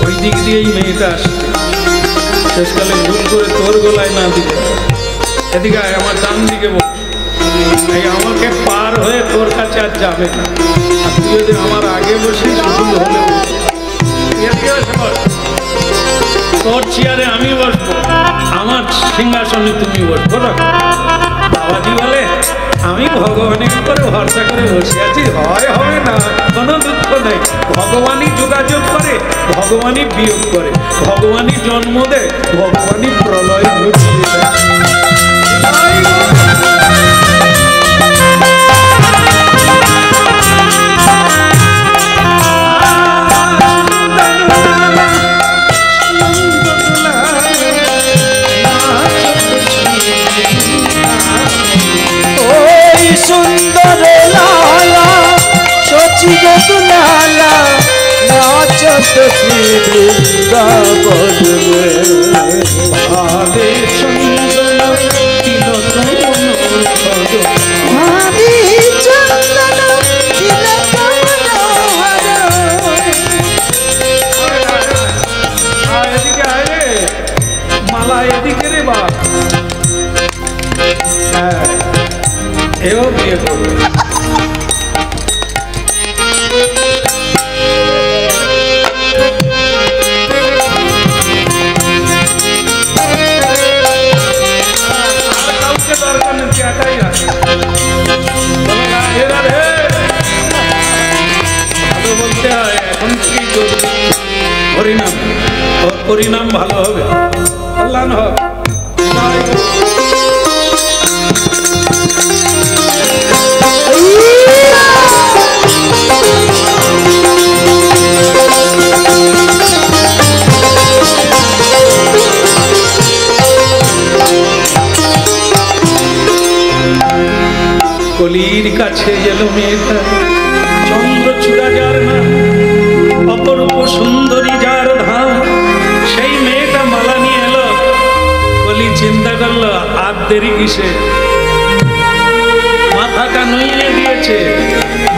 ওই দিক দিয়েই মেয়েটা আসছে, শেষকালে ভুল করে তোর গলায় না দিকে এদিকে আমার ডান দিকে বস, এই আমাকে পার হয়ে তোর কাছে আর যাবে না, আর তুই যদি আমার আগে বসিস ভুল হলেও তোর চেয়ারে আমি বসবো, আমার সিংহাসনে তুমি বসবো। বাবাজি বলে আমি ভগবানের উপরে ভরসা করে বসে আছি, হয় হবে না, কোনো দুঃখ নেই, ভগবানই যোগাযোগ করে, ভগবানই বিয়োগ করে, ভগবানই জন্ম দেয়, ভগবানই প্রলয় ঘটিয়ে দেয়। সুন্দর লালা সচিব দুলালা নাচত শ্রী বৃন্দাবন ভাবে চন্দন তিলক ভাবি চন্দন তিলক এদিকে আয় রে মালা, এদিকে রে বা, হ্যাঁ এও বিয়ে করবে। কাউকে দরকার নেই, একাই আছে, ভালো বলতে হয়, এখন কি হরিনাম, হরিনাম ভালো হবে, কল্যাণ হবে। কলির কাছে এলো মেয়েটা, চন্দ্রচূড়া যার নাম, অপরূপ সুন্দরী যার ধাম, সেই মেয়েটা মালা নিয়ে এলো। কলি চিন্তা করলো আর দেরি কিসে, মাথাটা নুইয়ে দিয়েছে,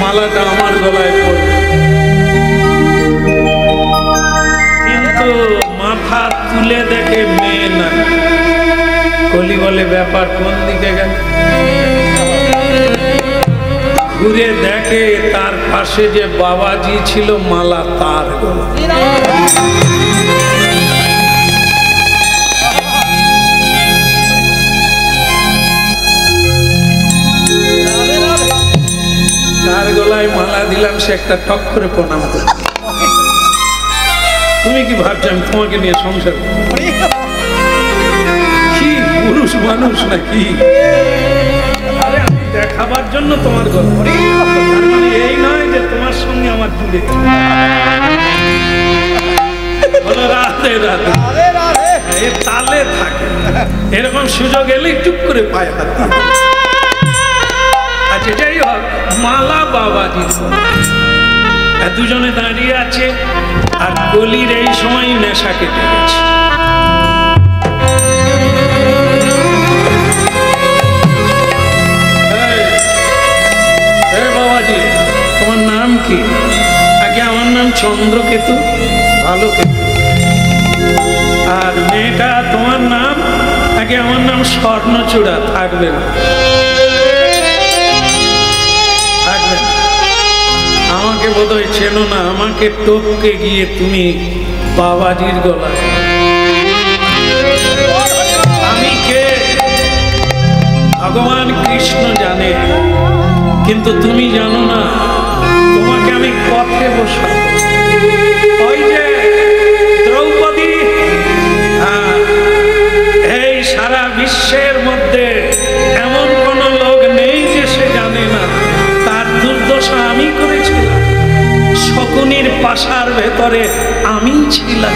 মালাটা আমার গলায় পড়বে, কিন্তু মাথা তুলে দেখে মেয়ে না। কলি বলে ব্যাপার কোন দিকে গেল, ঘুরে দেখে তার পাশে যে বাবাজি ছিল, মালা তার গলায়। তার গলায় মালা দিলাম, সে একটা টক করে প্রণাম করে। তুমি কি ভাবছো আমি তোমাকে নিয়ে সংসার কি পুরুষ মানুষ নাকি? আরে আমি দেখাবার জন্য তোমার গল্প, মানে এই নয় যে তোমার সঙ্গে আমার জুড়ে। বলো রাধে রাধে, এ তালে থাকে, এরকম সুযোগ এলে চুপ করে পায় হাত দিয়ে। আচ্ছা যাই হোক, মালা বাবাজি দুজনে দাঁড়িয়ে আছে, আর কলির এই সময় নেশা কেটে গেছে। বাবাজি তোমার নাম কি? আগে আমার নাম চন্দ্রকেতু, ভালো কেতু। আর মেয়েটা তোমার নাম? আগে আমার নাম স্বর্ণচূড়া, থাকবে না, থাকবে না। আমাকে বোধহয় চেনো না, আমাকে টপকে গিয়ে তুমি বাবাজির গলায়। আমি কে ভগবান কৃষ্ণ জানে, কিন্তু তুমি জানো না। তোমাকে আমি পথে বসাবো। ওই যে দ্রৌপদী, এই সারা বিশ্বের মধ্যে এমন কোন লোক নেই যে সে জানে না তার দুর্দশা আমি করেছিলাম। শকুনির পাশার ভেতরে আমি ছিলাম।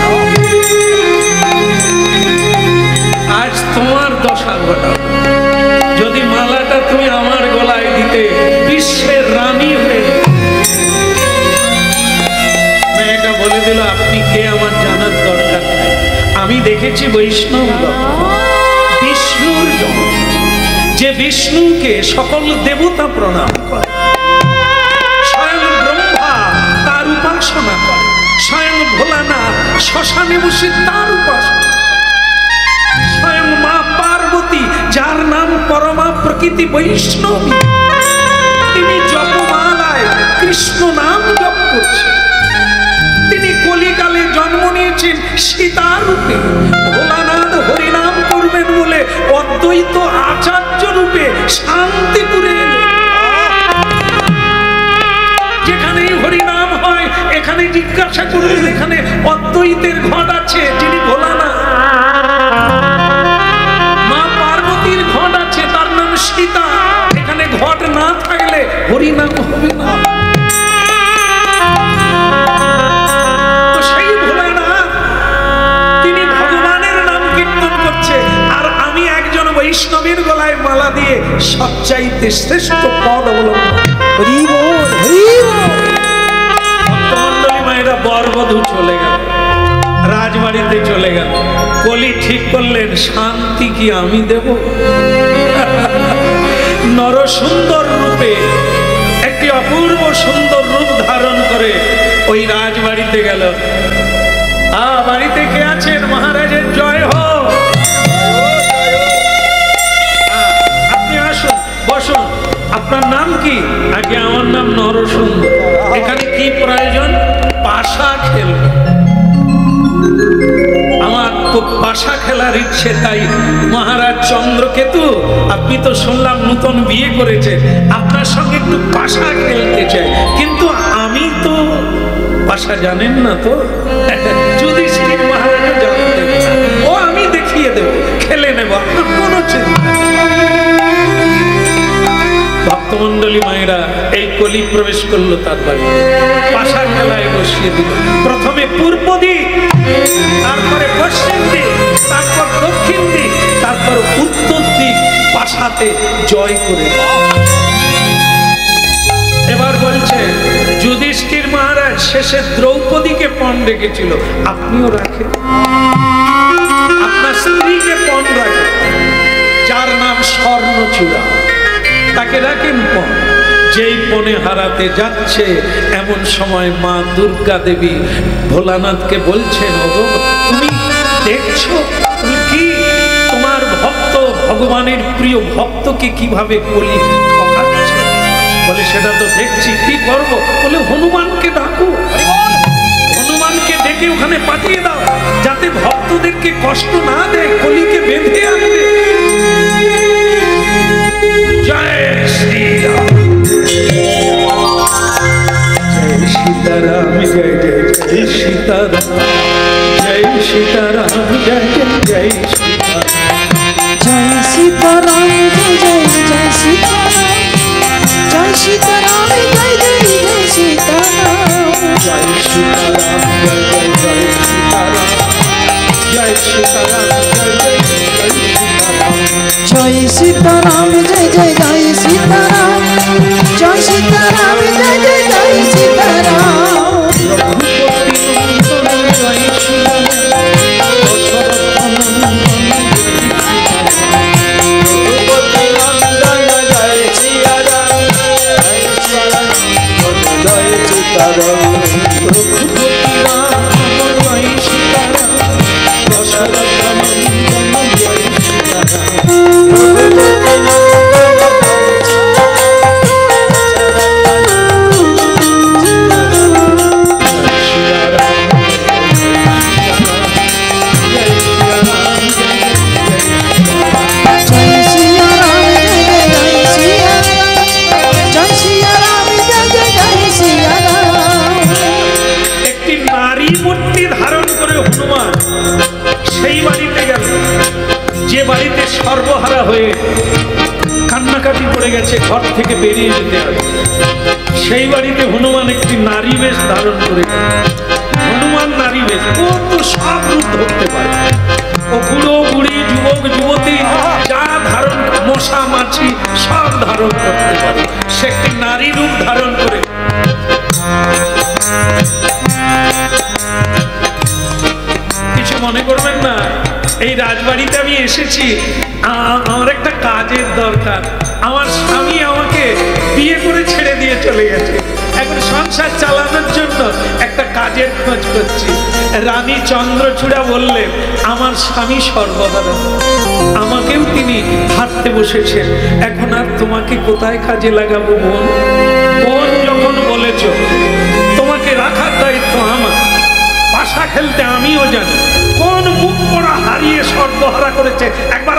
আজ তোমার দশা ঘটাবো। যদি মালাটা তুমি আমার গলায় দিতে, বিশ্বের রানী হয়ে। মেয়েটা বলে দিল, আপনি কে আমার জানার দরকার নাই। আমি দেখেছি বৈষ্ণব বিষ্ণুর জন্ম, যে বিষ্ণুকে সকল দেবতা প্রণাম করে, স্বয়ং ব্রহ্মা তার উপাসনা করে, স্বয়ং ভোলানাথ শ্মশানে বসে তার উপাসনা, স্বয়ং মা পার্বতী যার নাম পরমা প্রকৃতি বৈষ্ণবী, তিনি জপমালায় কৃষ্ণ নাম জপ করছেন। তিনি কলিকালে জন্ম নিয়েছেন সীতার রূপে, ভোলানাথ হরিনাম করবেন বলে অদ্বৈত আচার্য রূপে শান্তিপুরে এলেন। যেখানেই হরিনাম হয় এখানে জিজ্ঞাসা করবেন, এখানে অদ্বৈতের ঘট আছে, যিনি ভোলানাথ। মা পার্বতীর ঘট আছে, তার নাম সীতা। এখানে ঘট না থাকলে হরিনাম হবে না। তো সেই ভোলানাথ তিনি ভগবানের নাম কীর্তন করছে, আর আমি একজন বৈষ্ণবের গলায় মালা দিয়ে সবচাইতে শ্রেষ্ঠ পদ অবলম্বন। ভক্তমণ্ডলী মায়েরা বরবধূ চলে গেল, রাজবাড়িতে চলে গেল। কলি ঠিক করলেন, শান্তি কি আমি দেব? নরসুন্দর রূপে একটি অপূর্ব সুন্দর রূপ ধারণ করে ওই রাজবাড়িতে গেল। বাড়িতে কে আছেন? মহারাজের জয় হোক। আপনি আসুন, বসুন। আপনার নাম কি? আগে আমার নাম নরসুন্দর। এখানে কি প্রয়োজন? পাশা খেলবে। আমার খুব পাশা খেলার ইচ্ছে, তাই মহারাজ চন্দ্রকেতু আপনি তো শুনলাম নতুন বিয়ে করেছেন, আপনার সঙ্গে একটু পাশা খেলতে চাই। কিন্তু আমি তো পাশা জানেন না, তো যুধিষ্ঠির মহারাজও জানতেন না। ও আমি দেখিয়ে দেব, খেলে নেব, আপনার কোনো চিন্তা। ভক্তমণ্ডলী মায়েরা এই কলি প্রবেশ করলো তার বাড়ি, পাশা খেলায় বসিয়ে দিল। প্রথমে পূর্ব দিক, তারপরে পশ্চিম দিক, তারপর দক্ষিণ দিক, তারপর উত্তর দিক পাশাতে জয় করে। এবার বলছে যুধিষ্ঠির মহারাজ শেষে দ্রৌপদীকে পণ রেখেছিল, আপনিও রাখেন। আপনার স্ত্রীকে পণ রাখেন, যার নাম স্বর্ণচূড়া, তাকে রাখেন পণ। যেই পণে হারাতে যাচ্ছে এমন সময় মা দুর্গা দেবী ভোলানাথকে বলছেন, ওগো তুমি দেখছো কি তোমার ভক্ত ভগবানের প্রিয় ভক্তকে কিভাবে কলি ঠকাচ্ছে? বলে সেটা তো দেখছি, কি করব? বলে হনুমানকে ডাকো, হনুমানকে ডেকে ওখানে পাঠিয়ে দাও, যাতে ভক্তদেরকে কষ্ট না দেয়, কলিকে বেঁধে আনবে। জয় শ্রীরাম, জয় সীতারাম, জয় জয় জয় সীতারাম, জয় সীতারাম, জয় জয় জয় সীতারাম, জয় সীতারাম, জয় জয় সীতারাম, জয় সীতারাম, জয় জয় জয় সীতারাম, জয় সীতারাম, জয় জয় জয় সীতারাম, জয় সীতারাম, জয় জয় জয় সীতারাম, জয় সীতারাম, জয় জয় জয় সীতারাম, জয় সীতারাম, জয় জয় জয় সীতারাম, রঘুপতি নন্দন জয় সীতারাম, দশরথ নন্দন রঘুপতি নন্দন জয় সীতারাম, জয় সীতারাম, রঘুপতি রাম জয় সীতারাম, দশরথ নন্দন জয় সীতারাম, জয় সিয়ারাম, জয় জয় সিয়ারাম, জয় সিয়ারাম, জয় জয় জয় সিয়ারাম। একটি নারী মূর্তি ধারণ করে হনুমান সেই বাড়িতে গেল, যে বাড়িতে সর্বহারা হয়ে কান্নাকাটি পড়ে গেছে, ঘর থেকে বেরিয়ে যেতে হবে, সেই বাড়িতে হনুমান একটি নারী বেশ ধারণ করে গেল। হনুমান নারী বেশ, ও তো সব রূপ ধরতে পারে, ও বুড়ো বুড়ি, যুবক যুবতী, যা ধারণ, মশা মাছি সব ধারণ করতে পারে। সে একটি নারী রূপ ধারণ করে কিছু মনে করবেন না, এই রাজবাড়িতে আমি এসেছি, আমার একটা কাজের দরকার। আমার স্বামী আমাকে বিয়ে করে ছেড়ে দিয়ে চলে গেছে, এখন সংসার চালানোর জন্য একটা কাজের খোঁজ করছি। রানী চন্দ্রচূড়া বললেন, আমার স্বামী সর্বহারা, আমাকেও তিনি হাঁটতে বসেছেন, এখন আর তোমাকে কোথায় কাজে লাগাবো বোন? বোন যখন বলেছ, তোমাকে রাখার দায়িত্ব আমার। পাশা খেলতে আমিও জানি, কোন মুখ পড়া হারিয়ে সর্বহারা করেছে একবার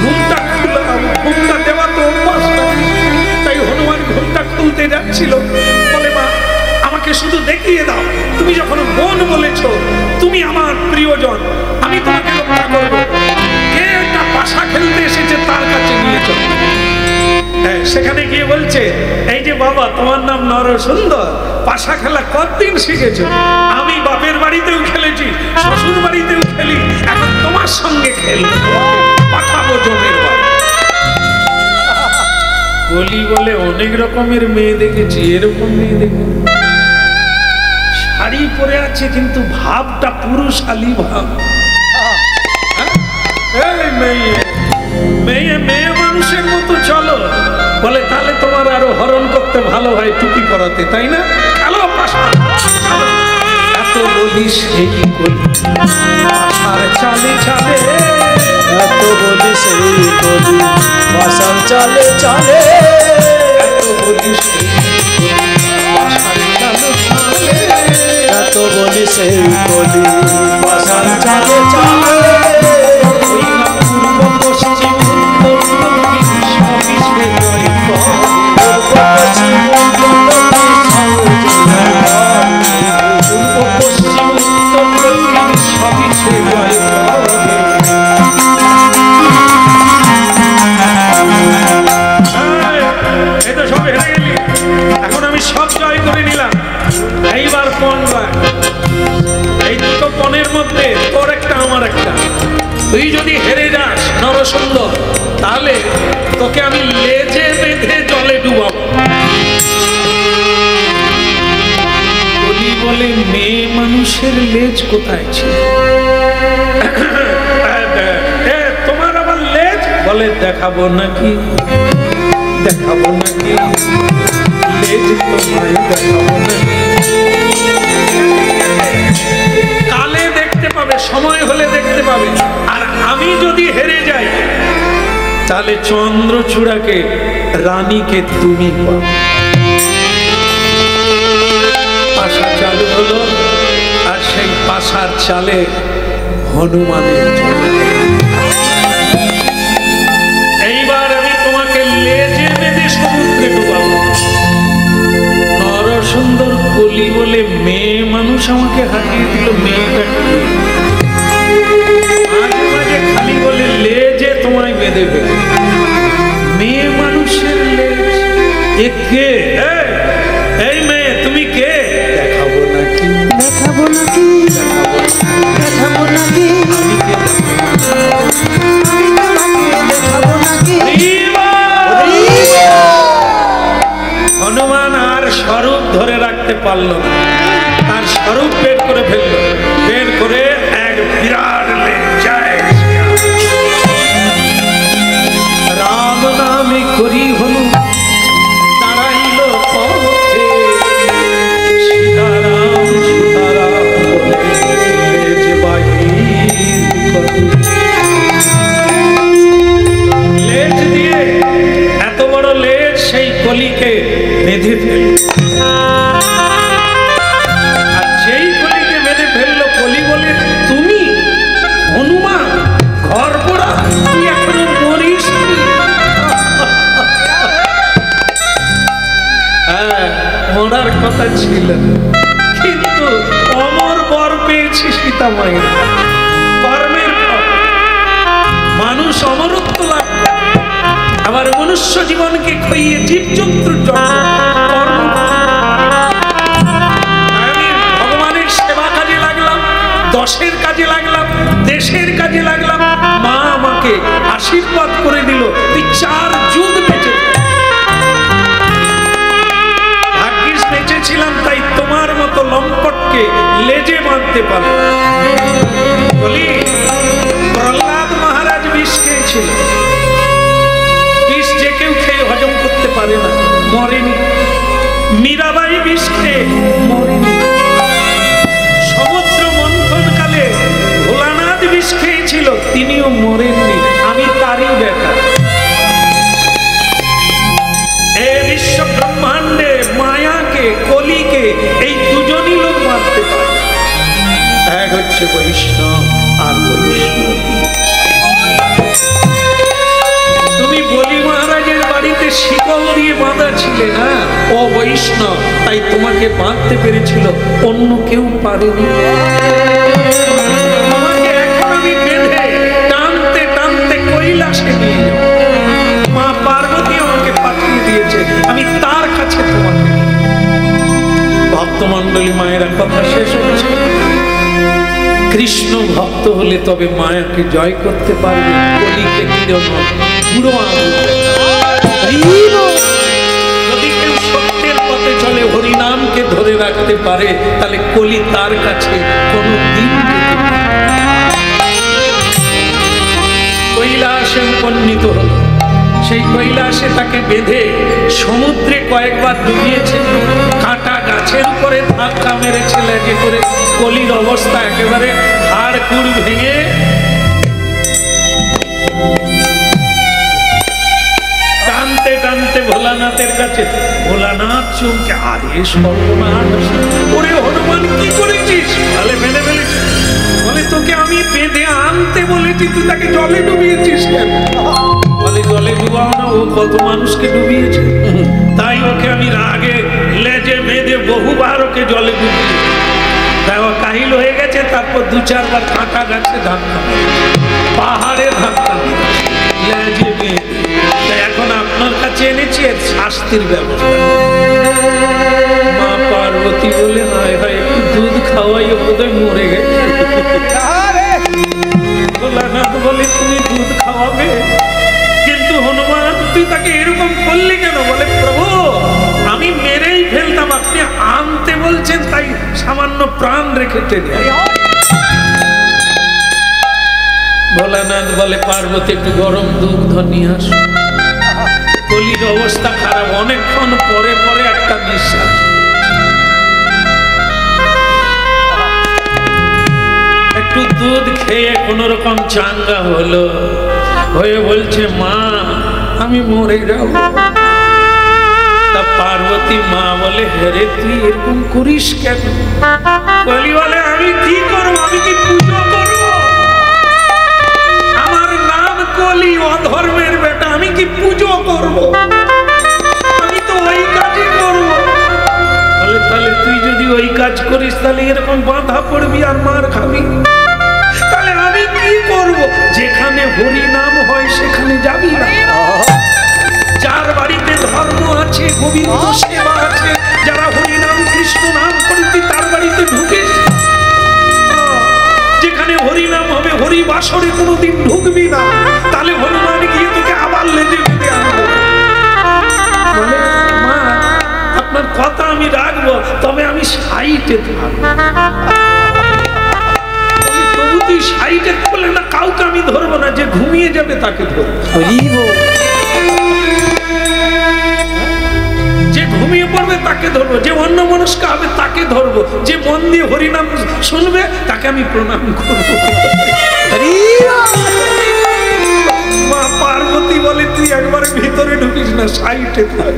ঘুমটা খুললাম, ঘুমটা দেওয়া তো অভ্যাস নয়। তাই হনুমান ঘুমটা খুলতে যাচ্ছিল, বলে মা আমাকে শুধু দেখিয়ে দাও, তুমি যখন বোন বলেছ, তুমি আমার প্রিয়জন, আমি তোমাকে রক্ষা করবো। কে একটা পাশা খেলতে এসেছে তার কাছে নিয়ে চলো। হ্যাঁ, সেখানে গিয়ে বলছে, এই যে বাবা তোমার নাম নরসুন্দর, পাশা খেলা কতদিন শিখেছো? আমি বাপের বাড়িতেও খেলেছি, শ্বশুর বাড়িতেও খেলি, এখন তোমার সঙ্গে খেলবো, পাঠাবো জমের বাড়ি। বলি বলে অনেক রকমের মেয়ে দেখেছি, এরকম মেয়ে দেখি শাড়ি পরে আছে কিন্তু ভাবটা পুরুষালী ভাব। এই মেয়ে মেয়ে মেয়ে মানুষের মতো চলো, বলে তাহলে তোমার আরো হরণ করতে ভালো হয় টুপি পরাতে, তাই না? চলো পাশা, এত বলি সেই কলি, পাশার চালে চালে, এত বলি সেই কলি, পাশার চালে চালে, এত বলি সেই কলি, পাশার চালে চালে, এত বলি সেই কলি, পাশার চালে চালে, ওই না পূর্ব পশ্চিম উত্তর দক্ষিণ সবই সে জয় করে। পূর্ব পশ্চিম উত্তর দক্ষিণ সবই সে জয় করে। এই তো সব হেরে গেলি, এখন আমি সব জয় করে নিলাম, এইবার পণ রাখ। এই দুটো পণের মধ্যে তোর একটা আমার একটা, তুই যদি হেরে যাস নরসুন্দর, তাহলে তোকে আমি লেজে বেঁধে জলে ডুবাবো। বলি বলে মেয়ে মানুষের লেজ কোথায় ছিল? তোমার আবার লেজ? বলে দেখাবো নাকি, দেখাবো নাকি লেজ, তোমায় দেখাবো নাকি? কালে দেখতে পাবে, সময় হলে দেখতে পাবে। আর আমি যদি হেরে যাই, তাহলে চন্দ্রচূড়াকে রানীকে তুমি পাও। পাশা চালু হলো, আর সেই পাশার চালে হনুমানের জন্ম। এইবার আমি তোমাকে লেজে বেঁধে সমুদ্রে ডুবাবো। নরসুন্দর কলি বলে মেয়ে মানুষ আমাকে হারিয়ে দিল। মেয়েটা মাঝে মাঝে খালি বলে লেজে তোমায় বেঁধে ফেলে। মেয়ে মানুষের লেজ, এ কে? এই মেয়ে, তুমি কে? দেখাবো নাকি? দেখাবো নাকি? দেখাবো নাকি? আমি কে? দেখাবো নাকি? হনুমান আর স্বরূপ ধরে রাখতে পারল না, তার স্বরূপ বের করে ফেলল। বের করে এক বিরাট লেজায় রাম নামে করি হনু দাঁড়াইল পথে, সীতারাম সীতারাম বলে লেজ বাহির করি। লেজ দিয়ে এত বড় লেজ সেই কলিকে বেঁধে ফেলল। আর যেই কলিকে বেঁধে ফেললো, কলি বলে তুমি হনুমান ঘর পোড়া, তুই এখনো মরিস? হ্যাঁ, মরার কথা ছিল, কিন্তু অমর বর পেয়েছি সীতা মায়ের কর্মের ফল। মানুষ অমরত্ব লাভ করে, আবার মনুষ্য জীবনকে খাইয়ে জীবজন্তুর জন্ম। আমি ভগবানের সেবা কাজে লাগলাম, দশের কাজে লাগলাম, দেশের কাজে লাগলাম। মা আমাকে আশীর্বাদ করে দিল, তুই 4 যুগ বেঁচে। ভাগ্যিস বেঁচেছিলাম, তাই তোমার মতো লম্পটকে লেজে বাঁধতে পারল। বলি, প্রহ্লাদ মহারাজ বিষ খেয়েছিল। বিষ যে কেউ খেয়ে হজম করতে পারে না, মরেনি। মীরাবাই বিষ খেয়ে মরেনি। সমুদ্র মন্থনকালে ভোলানাথ বিষ খেয়েছিল, তিনিও মরেননি। আমি তারই বেটা। এ বিশ্ব ব্রহ্মাণ্ডে মায়াকে, কলিকে এই দুজনই লোক মারতে পারে। এক হচ্ছে বৈষ্ণব আর বৈষ্ণব। তুমি বলি মহারাজের বাড়িতে শিকল দিয়ে বাঁধা ছিলে না, ও বৈষ্ণব, তাই তোমাকে বাঁধতে পেরেছিল, অন্য কেউ পারেনি। তোমাকে এখন আমি বেঁধে টানতে টানতে কৈলাসে নিয়ে যাব। মা পার্বতী আমাকে পাঠিয়ে দিয়েছে, আমি তার কাছে তোমাকে। ভক্তমণ্ডলী মায়েরা কথা শেষ হচ্ছে। কৃষ্ণ ভক্ত হলে তবে মায়াকে জয় করতে পারবে। কলিকে বুড়ো যদি কেউ সত্যের পথে চলে, হরিনামকে ধরে রাখতে পারে, তাহলে কলি তার কাছে কোনো দিন কৈলাসে উপনীত হল। সেই কৈলাসে তাকে বেঁধে সমুদ্রে কয়েকবার ডুবিয়েছে। কাঁটা গাছের উপরে ধাক্কা মেরেছে লেগে করে। কলির অবস্থা একেবারে হাড় কুড় ভেঙে টানতে টানতে ভোলানাথের কাছে। ভোলানাথ চমকে, আরে সর্বনাশ, ওরে হনুমান কি করেছিস? তাহলে বেঁধে ফেলেছিস। বলে, তোকে আমি বেঁধে আনতে বলেছি, তুই তাকে জলে ডুবিয়েছিস কেন? বলে, জলে ডুবাও না, ও কত মানুষকে ডুবিয়েছে, তাই ওকে আমি রাগে লেজে বেঁধে বহুবার ওকে জলে ডুবিয়েছি। তাই ও কাহিল হয়ে গেছে। তারপর 2-4 বার কাঁটা গাছে ধাক্কা, পাহাড়ে ধাক্কা লেজে বেঁধে। তাই এখন আপনার কাছে এনেছি এর শাস্তির ব্যবস্থা। মা পার্বতী বলে, হায় হায়, একটু দুধ খাওয়াই, বোধহয় মরে গেছে। ভোলানাথ বলে, তুমি দুধ খাওয়াবে, কিন্তু হনুমান তুই তাকে এরকম করলি কেন? বলে, প্রভু, আমি মেরেই ফেলতাম, আপনি আনতে বলছেন, তাই সামান্য প্রাণ রেখে টেনে। ভোলানাথ বলে, পার্বতী একটু গরম দুধ নিয়ে আস। কলির অবস্থা খারাপ। অনেকক্ষণ পরে পরে একটা নিঃশ্বাস। একটু দুধ খেয়ে কোন রকম চাঙ্গা হলো। হয়ে বলছে, মা আমি মরে যাব। তা পার্বতী মা বলে, হেরে তুই এরকম করিস কেন? কলি বলে, আমি কি করব? আমি কি পুজো করব? আমার নাম কলি, অধর্মের বেটা, আমি কি পুজো করব? আমি তো ওই কাজই করব। বলে, তাহলে তুই যদি ওই কাজ করিস তাহলে এরকম বাধা পড়বি আর মার খাবি। তাহলে আমি কি করব? যেখানে হরি নাম হয় সেখানে যাবি না। যার বাড়িতে ধর্ম আছে, গোবিন্দ সেবা আছে, যারা হরি নাম কৃষ্ণ নাম করবি তার বাড়িতে ঢুকিস। যেখানে হরি নাম হবে, হরি বাসরে কোনোদিন ঢুকবি না। তাহলে হনুমান গিয়ে তোকে আবার লেজে বেঁধে আনবে। বলে, মা আপনার কথা আমি রাখবো, তবে আমি সাইটে থাকবো। তবু তুই সাইটে বলে না, কাউকে আমি ধরবো না, যে ঘুমিয়ে যাবে তাকে ধরবো। যে ঘুমিয়ে পড়বে তাকে ধরবো, যে অন্য মনস্ক হবে তাকে ধরবো, যে মন দিয়ে হরিনাম শুনবে তাকে আমি প্রণাম করবো। মা পার্বতী বলে, তুই একবার ভিতরে ঢুকিস না, সাইটে থাক।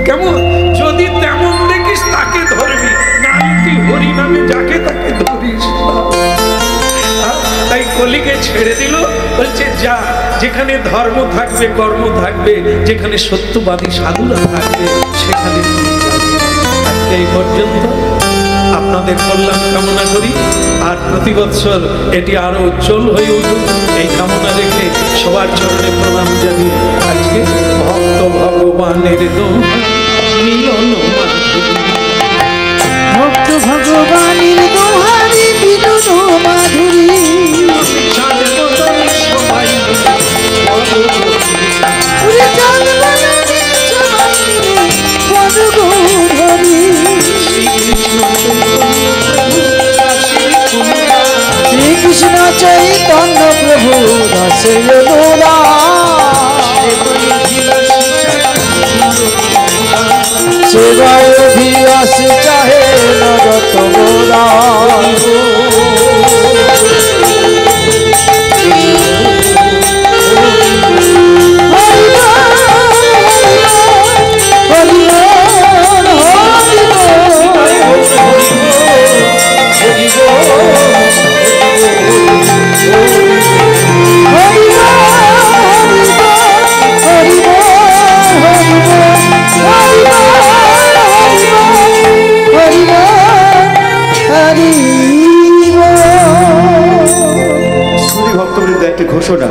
কেমন? যদি তেমন দেখিস তাকে ধরবি, না তুই হরিনামে যাকে তাকে ধরিস। তাই কলিকে ছেড়ে দিল। বলছে, যা, যেখানে ধর্ম থাকবে, কর্ম থাকবে, যেখানে সত্যবাদী সাধুরা থাকবে সেখানে আজকে এই পর্যন্ত। আপনাদের কল্যাণ কামনা করি, আর প্রতি বৎসর এটি আরো উজ্জ্বল হয়ে উঠুক এই কামনা রেখে সবার চরণে প্রণাম জানিয়ে আজকে ভক্ত ভগবানের দোহা মিলন মাধুরী, ভক্ত ভগবানের দোহারে মিলন মাধুরী, শ্রীকৃষ্ণ চৈতন্য প্রভু দাসে সেবায় অভিলাষ চাহে নরত গোরা। ভক্তবৃন্দ, একটা ঘোষণা।